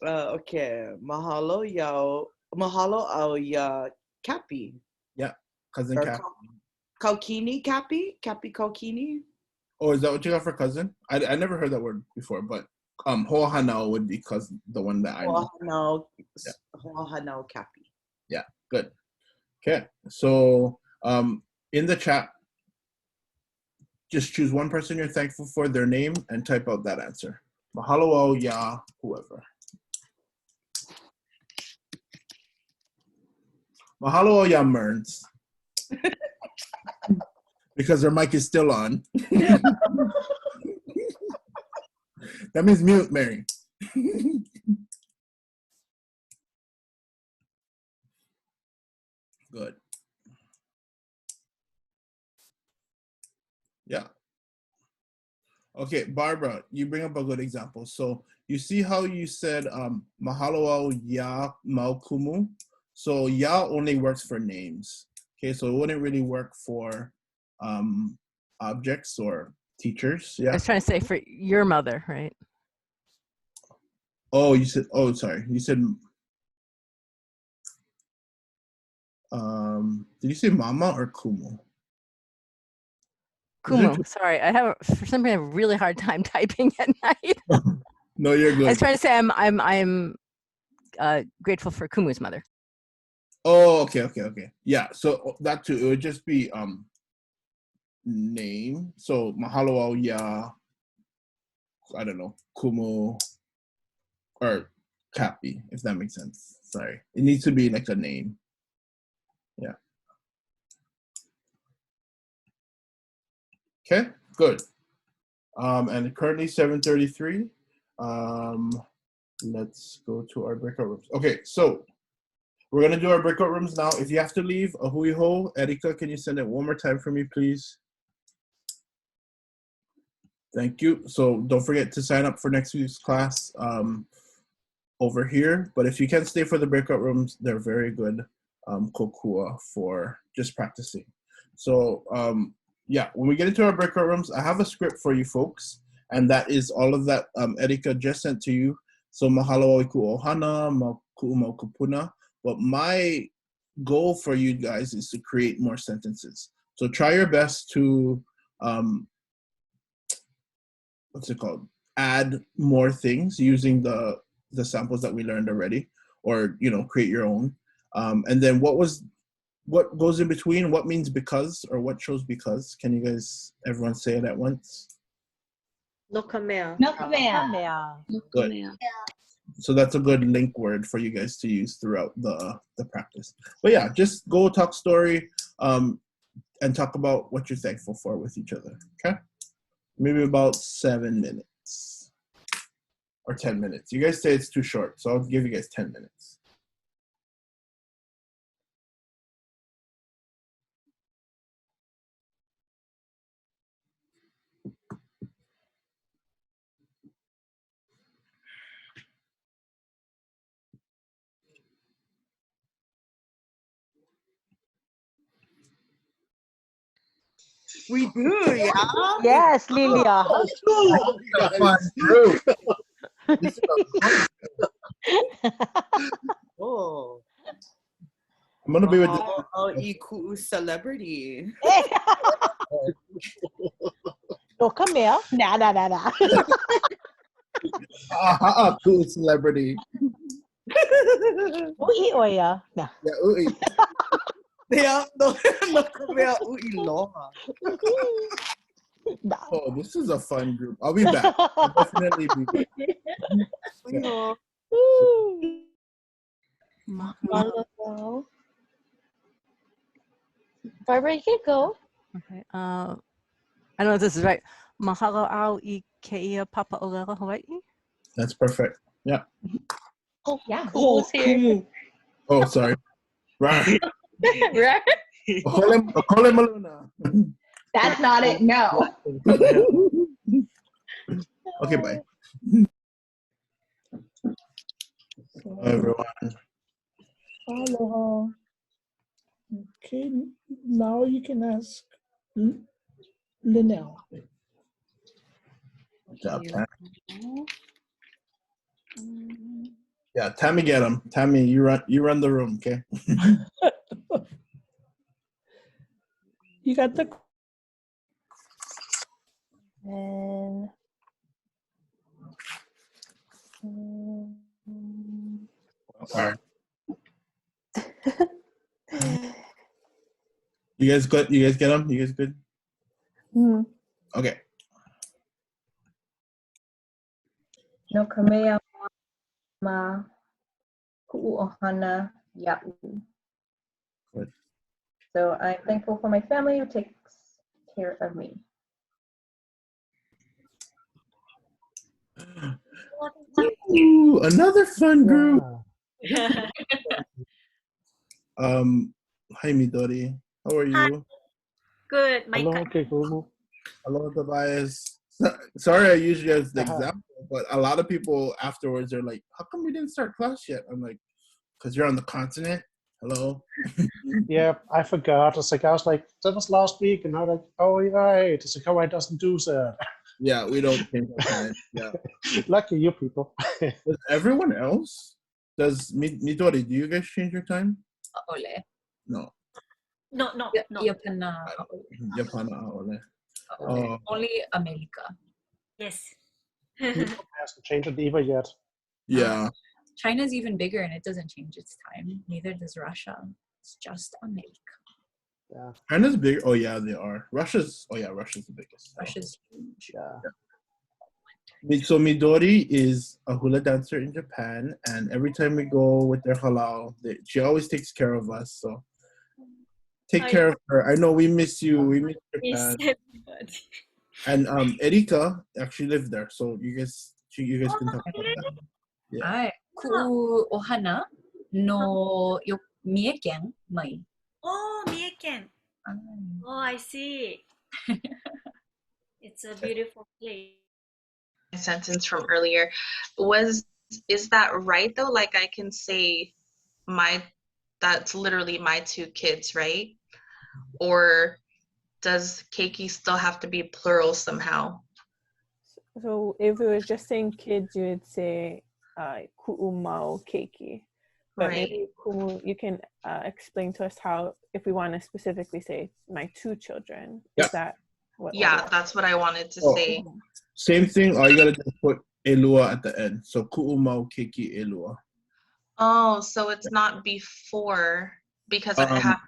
Okay. Mahalo au ya Cappy. Yeah, cousin Cappy. Kaukini Cappy? Cappy Kaukini? Oh, is that what you got for cousin? I never heard that word before, but Ho'ohanao would be cousin, the one that I know. Ho'ohanao Cappy. Yeah, good. Okay, so in the chat, just choose one person you're thankful for, their name, and type out that answer. Mahalo au ya, whoever. Mahalo au ya, Merns. Because their mic is still on. That means mute, Mary. Good. Yeah. Okay, Barbara, you bring up a good example. So you see how you said mahalo au ya mau kumu? So ya only works for names. Okay, so it wouldn't really work for objects or teachers. Yeah. I was trying to say for your mother, right? Oh, you said, oh, sorry. You said, did you say mama or kumu? Kumu, sorry. For some reason, I have a really hard time typing at night. No, you're good. I was trying to say I'm grateful for Kumu's mother. Oh, okay. Yeah, so that too, it would just be name. So mahalo au ya, I don't know, kumu or kapi, if that makes sense. Sorry, it needs to be like a name. Yeah. Okay, good. And currently 7:33. Let's go to our breakout rooms. Okay, so we're gonna do our breakout rooms now. If you have to leave, a hui ho. Erika, can you send it one more time for me, please? Thank you. So don't forget to sign up for next week's class over here. But if you can stay for the breakout rooms, they're very good kokua for just practicing. So yeah, when we get into our breakout rooms, I have a script for you folks, and that is all of that Erika just sent to you. So mahalo au ku ohana, ku'u mau kupuna. But my goal for you guys is to create more sentences. So try your best to what's it called? Add more things using the samples that we learned already, or create your own. And then what goes in between? What means because, or what shows because? Can you guys, everyone say it at once? No kamea. No kamea. Good. So that's a good link word for you guys to use throughout the practice. But yeah, just go talk story and talk about what you're thankful for with each other. Okay? Maybe about 7 minutes or 10 minutes. You guys say it's too short, so I'll give you guys 10 minutes. We do, yeah? Yes, Lilia. Oh, fun group. This is Oh. I'm gonna be with Iku celebrity. No kamea. Nah. Cool celebrity. Ui oya. Nah. Yeah, ui. Yeah, no kamea ʻŌLELO. Oh, this is a fun group. I'll be back. I'll definitely be back. Yeah. Mahalo. Barbara, you can go. Okay. I don't know if this is right. Mahalo au I KA ʻaʻa Hawaii. That's perfect. Yeah. Oh, yeah. Kumu's here. Kumu. Oh, sorry. Right. Right? Okole Maluna. That's not it. No. Okay, bye. Everyone. Aloha. Okay, now you can ask Linnell. Good job, Tammy. Yeah, Tammy, get him. Tammy, you run the room, okay? You got the. And All right. You guys good? You guys get them? You guys good? Okay. No kamea ma ku'u ohana ia'u. Good. So I'm thankful for my family who takes care of me. Ooh, another fun group. Hi Midori. How are you? Hi. Good. Hello, Kumu. Hello, Tobias. Sorry I used you as the example, but a lot of people afterwards are like, how come we didn't start class yet? I'm like, because you're on the continent. Hello. Yeah, I forgot. I was like, that was last week, and I'm like, oh right. It's like, Hawaii doesn't do that. Yeah, we don't change our time. Yeah. Lucky you people. Does everyone else? Does Midori, do you guys change your time? ʻŌLE. No. No. Yapana. Yapana ʻŌLE. ʻŌLE. Only America. Yes. You don't have to change it either yet. Yeah. China's even bigger and it doesn't change its time. Neither does Russia. It's just America. Yeah. China's big. Oh yeah, they are. Russia's the biggest. Russia's huge. Yeah. So Midori is a hula dancer in Japan, and every time we go with their halal, she always takes care of us. So Take care of her. I know we miss you. We miss Miss Japan. everybody. And Erika actually lived there, so you guys can talk about that. Yeah. はい。くお花のよ三重県mai. Oh, 三重県. Oh, I see. It's a beautiful place. Sentence from earlier is that right though? Like I can say that's literally my two kids, right? Or does keiki still have to be plural somehow? So if it was just saying kids, you would say ku'umau keiki. But Right. maybe Kumu, you can explain to us how, if we want to specifically say my two children, Yeah. is that what? Yeah, that's what I wanted to say. Same thing. All you gotta just put elua at the end. So ku'umau keiki elua. Oh, so it's not before because I have.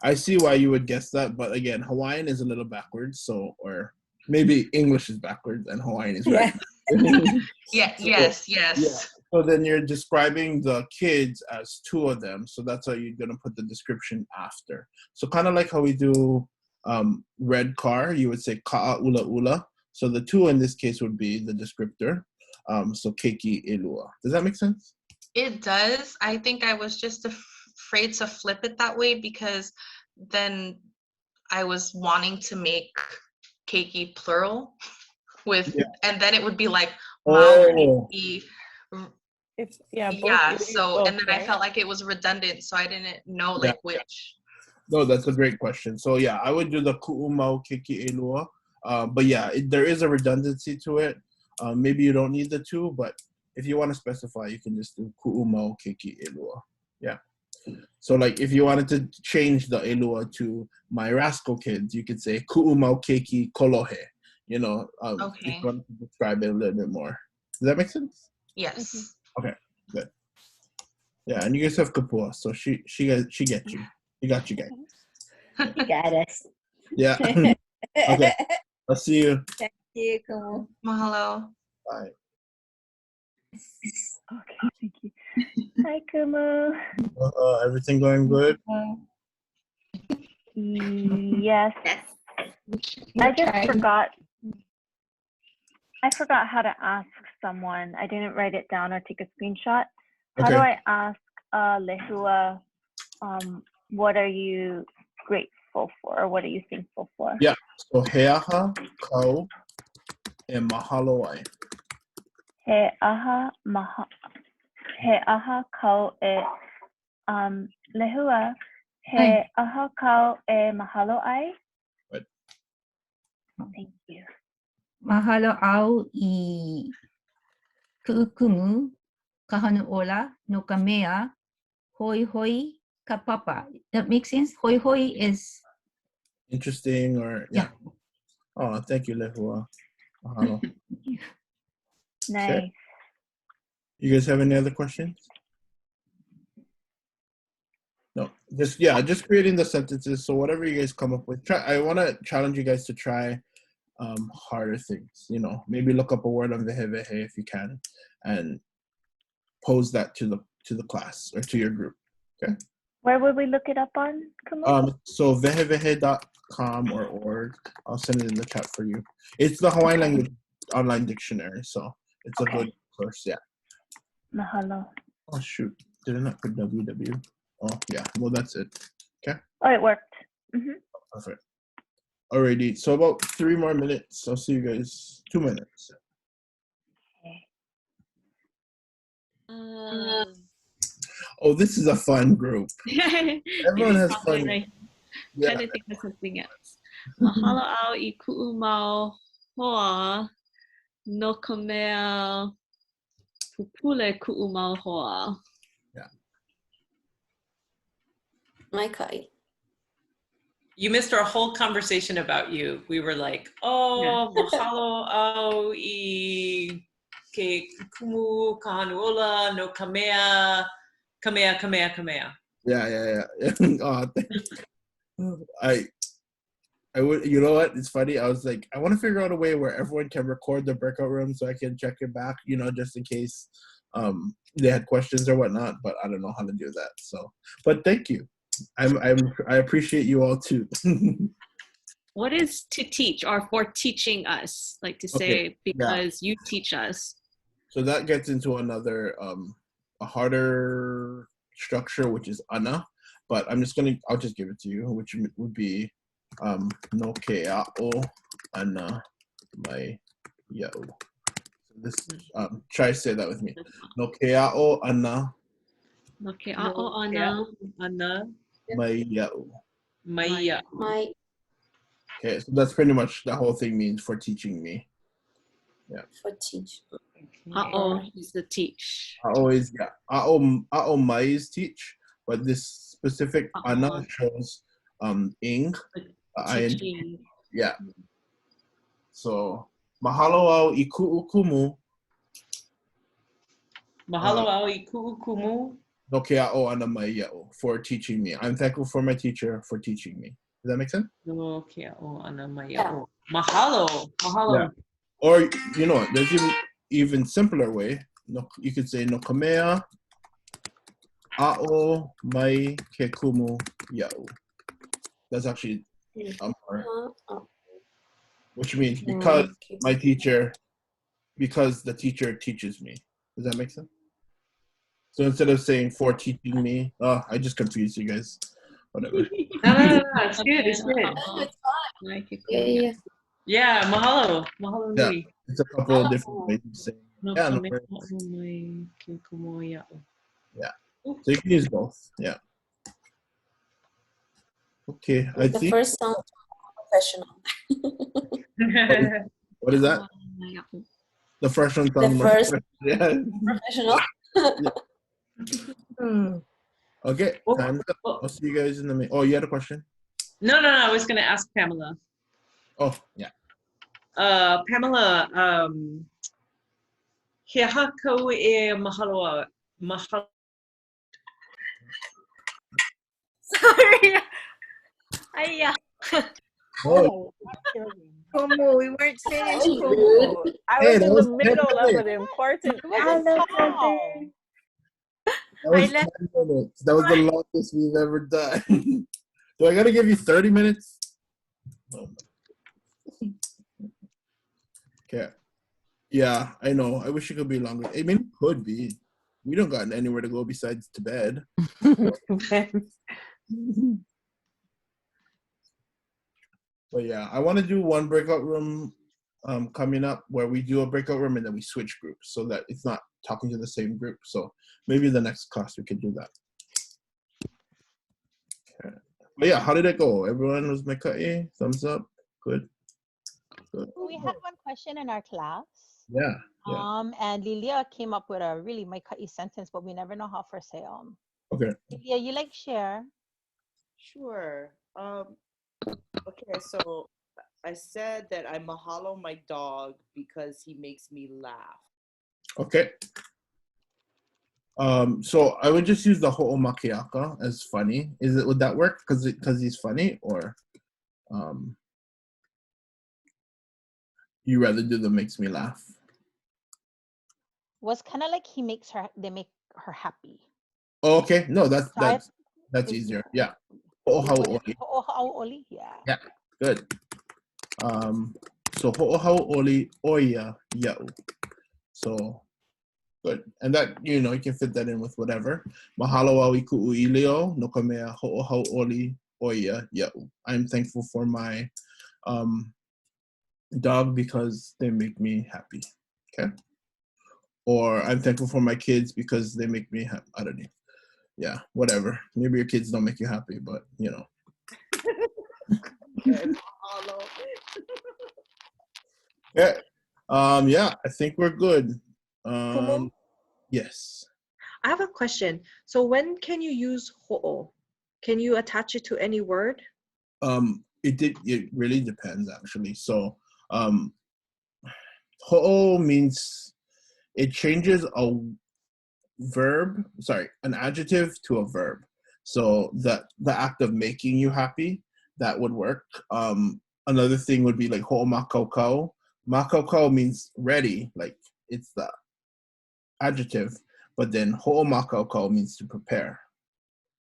I see why you would guess that, but again, Hawaiian is a little backwards. So, or maybe English is backwards and Hawaiian is right. Yeah. So, Yes. Yeah. So then you're describing the kids as two of them. So that's how you're gonna put the description after. So kind of like how we do red car, you would say Kahanuola. So the two in this case would be the descriptor. So keiki elua. Does that make sense? It does. I think I was just afraid to flip it that way because then I was wanting to make keiki plural with, and then it would be like Oh. So and then I felt like it was redundant, so I didn't know like which. No, that's a great question. So yeah, I would do the ku'umau keiki elua. But yeah, there is a redundancy to it. Maybe you don't need the two, but if you want to specify, you can just do ku'umau keiki elua. Yeah. So like if you wanted to change the elua to my rascal kids, you could say ku'umau keiki kolohe. You know, if you want to describe it a little bit more. Does that make sense? Yes. Okay, good. Yeah, and you guys have kapua, so she gets you. She got you guys. You got us. Yeah. Okay. I'll see you. Thank you, Kumu. Mahalo. Bye. Okay, thank you. Hi, Kumu. Everything going good? Yes. I just forgot. I forgot how to ask someone. I didn't write it down or take a screenshot. How do I ask Lehua, what are you grateful for, or what are you thankful for? Yeah. So heaha, kau, e mahalo ai. Heaha kau e Lehua. Heaha kau e mahalo ai. Good. Thank you. Mahalo au I kumu Kahanuola no ka mea hoi hoi ka papa. That makes sense? Hoi hoi is Interesting or yeah. Oh, thank you, Lehua. Mahalo. Nice. Okay. You guys have any other questions? No, just creating the sentences. So whatever you guys come up with, I want to challenge you guys to try harder things. You know, maybe look up a word on vehe vehe if you can, and pose that to the class or to your group. Okay. Where would we look it up on? So vehevehe.com or org. I'll send it in the chat for you. It's the Hawaiian Language Online Dictionary, so it's a good course. Yeah. Mahalo. Oh shoot! Did I not put www? Oh yeah. Well, that's it. Okay. Oh, it worked. Mm-hmm. Perfect. Alrighty. So about 3 more minutes. I'll see you guys. 2 minutes. Oh, this is a fun group. Everyone has fun. Trying to think of something else. Mahalo au I ku'u mau hoa no ka mea pupule ku'u mau hoa. Yeah. My kai. You missed our whole conversation about you. We were like, oh, mahalo au I ke kumu kahanuola no kamea. Yeah. Oh, I would. You know what? It's funny. I was like, I want to figure out a way where everyone can record the breakout room so I can check it back. You know, just in case they had questions or whatnot. But I don't know how to do that. So, but thank you. I appreciate you all too. What is to teach or for teaching us? Like to say Okay, because you teach us. So that gets into another a harder structure, which is ana. But I'll just give it to you, which would be no kea'o ana mai ia'u. So this try to say that with me. No kea'o ana No kea'o ana mai ia'u. mai ia'u. Okay, so that's pretty much the whole thing means for teaching me. Yeah. For teach. ʻAʻo is the teach. ʻAʻo mai is teach, but this specific ana shows ing. Teaching. Yeah. So mahalo au I ku'u kumu. Mahalo au I ku'u kumu. No kea'o ana mai ia'u for teaching me. I'm thankful for my teacher for teaching me. Does that make sense? No kea'o ana mai ia'u. Mahalo. Mahalo. Yeah. Or you know, there's even simpler way. No, you could say no kamea a'o mai ke kumu ia'u. That's actually which means because my teacher, because the teacher teaches me. Does that make sense? So instead of saying for teaching me, I just confused you guys. Whatever. No, it's good. It's good. Yeah. Yeah, mahalo. Mahalo Yeah, nui. it's a couple of different ways of saying. No Yeah, no kame worries. a'o mai ke kumu ia'u. Yeah. So you can use both. Yeah. Okay, I The think. first sounds professional. What is that? The first one The sounds more first yeah. professional. Okay, time's up. I'll see you guys in the minute. Oh, you had a question? No. I was going to ask Pamela. Oh, yeah. Pamela, he kākou mahalo. Mahalo. Sorry. Aya. Oh. Kumu, we weren't finished, Kumu. I was in the middle of an important call. That was 10 minutes. That was the longest we've ever done. Do I gotta give you 30 minutes? Okay. Yeah, I know. I wish it could be longer. I mean, it could be. We don't got anywhere to go besides to bed. But yeah, I want to do one breakout room coming up where we do a breakout room and then we switch groups so that it's not talking to the same group. So maybe the next class we could do that. Okay. But yeah, how did it go? Everyone was meka'i? Thumbs up? Good. Good. We had one question in our class. Yeah. And Lilia came up with a really meka'i sentence, but we never know how to say Okay. Lilia, you like share? Sure. Okay, so I said that I mahalo my dog because he makes me laugh. Okay. So I would just use the ho'omakiaka as funny. Would that work? Because he's funny, or you rather do the makes me laugh? Was kind of like they make her happy. Oh, okay. No, that's easier. Yeah. Ho'ohau'oli, yeah. Yeah. Good. So ho'ohau'oli oia ia'u. So good. And that, you can fit that in with whatever. Mahalo au I ku'u ʻIleo no ka mea ho'ohau'oli oia ia'u. I'm thankful for my dog because they make me happy. Okay. Or I'm thankful for my kids because they make me happy. I don't know. Yeah, whatever. Maybe your kids don't make you happy, but Yeah. Yeah, I think we're good. Kumu? Yes. I have a question. So when can you use ho'o? Can you attach it to any word? It really depends actually. So ho'o means it changes an adjective to a verb. So the act of making you happy, that would work. Another thing would be like ho'o makokau. Makokau means ready, like it's the adjective, but then ho'o makokau means to prepare.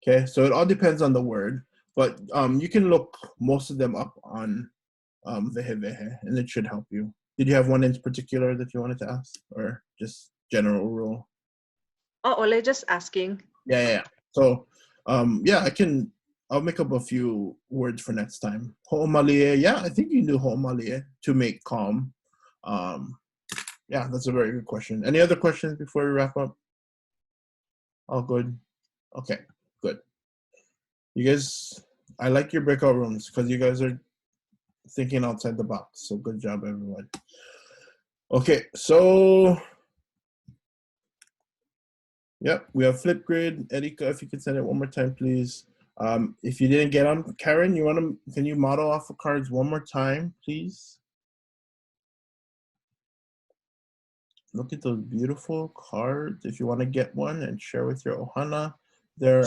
Okay, so it all depends on the word, but you can look most of them up on Vehevehe, and it should help you. Did you have one in particular that you wanted to ask, or just general rule? Oh, Ole, just asking. Yeah. So, yeah, I'll make up a few words for next time. Ho'omalie, yeah, I think you can do ho'omalie, to make calm. Yeah, that's a very good question. Any other questions before we wrap up? All good? Okay, good. You guys, I like your breakout rooms because you guys are thinking outside the box. So good job, everyone. Okay, so yep, we have Flipgrid. Erika, if you could send it one more time, please. If you didn't get them, Karen, can you model off the cards one more time, please? Look at those beautiful cards. If you want to get one and share with your ohana, they're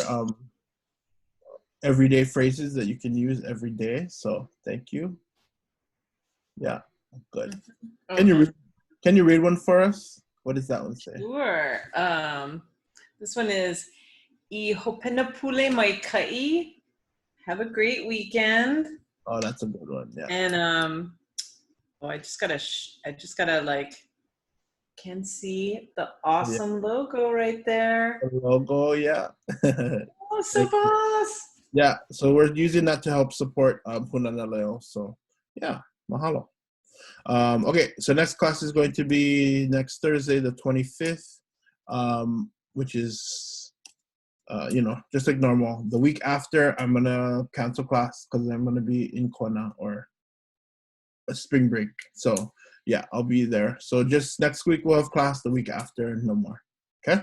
everyday phrases that you can use every day. So thank you. Yeah, good. Can you read one for us? What does that one say? Sure. This one is I hopena pule mai kai. Have a great weekend. Oh, that's a good one. Yeah. And I just gotta like can see the awesome logo right there. The logo, yeah. Oh, so boss. Yeah, so we're using that to help support Punanaleo. So yeah, mahalo. Okay, so next class is going to be next Thursday, the 25th, which is, just like normal. The week after, I'm going to cancel class because I'm going to be in Kona or a spring break. So yeah, I'll be there. So just next week we'll have class, the week after, no more. Okay?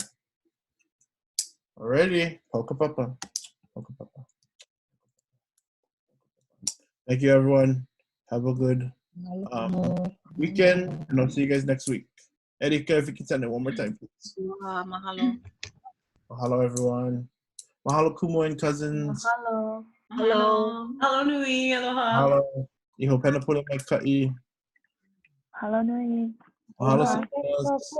Alrighty. Poka papa. Poka papa. Thank you, everyone. Have a good weekend, and I'll see you guys next week. Erika, if you can send it one more time, please. Mahalo. Mahalo, everyone. Mahalo, Kumu and cousins. Mahalo. Hello. Hello, Nui. Aloha. Mahalo. Iho pena pule mai ka'i. Mahalo nui. Mahalo, Aloha. Silas.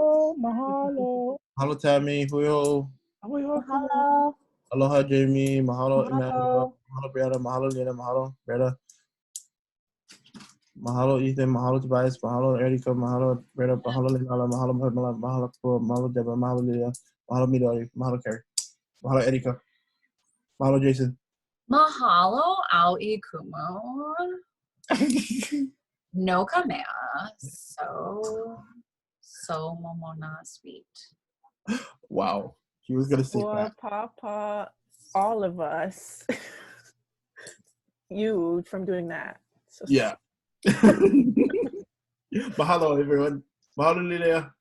Mahalo. Mahalo, Tammy. Huiho. Mahalo. Aloha, Jamie. Mahalo, Mahalo. Emmanuel. Mahalo, Brianna. Mahalo, Lena. Mahalo, Brianna. Mahalo, Ethan. Mahalo, Tobias. Mahalo, Erika. Mahalo, Brianna. Mahalo, Lena. Mahalo, Mahalo, Mahalo, Mahalo, Deborah. Mahalo, Lydia. Mahalo, Midori. Mahalo, Carrie. Mahalo, Erika. Mahalo, Jason. Mahalo ʻAʻA Kumu. No kamea. So momona sweet. Wow. He was going to say For that. Papa, all of us, you from doing that. So Yeah. Mahalo, everyone. Mahalo, Lilia.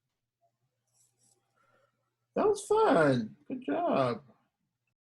That was fun. Good job.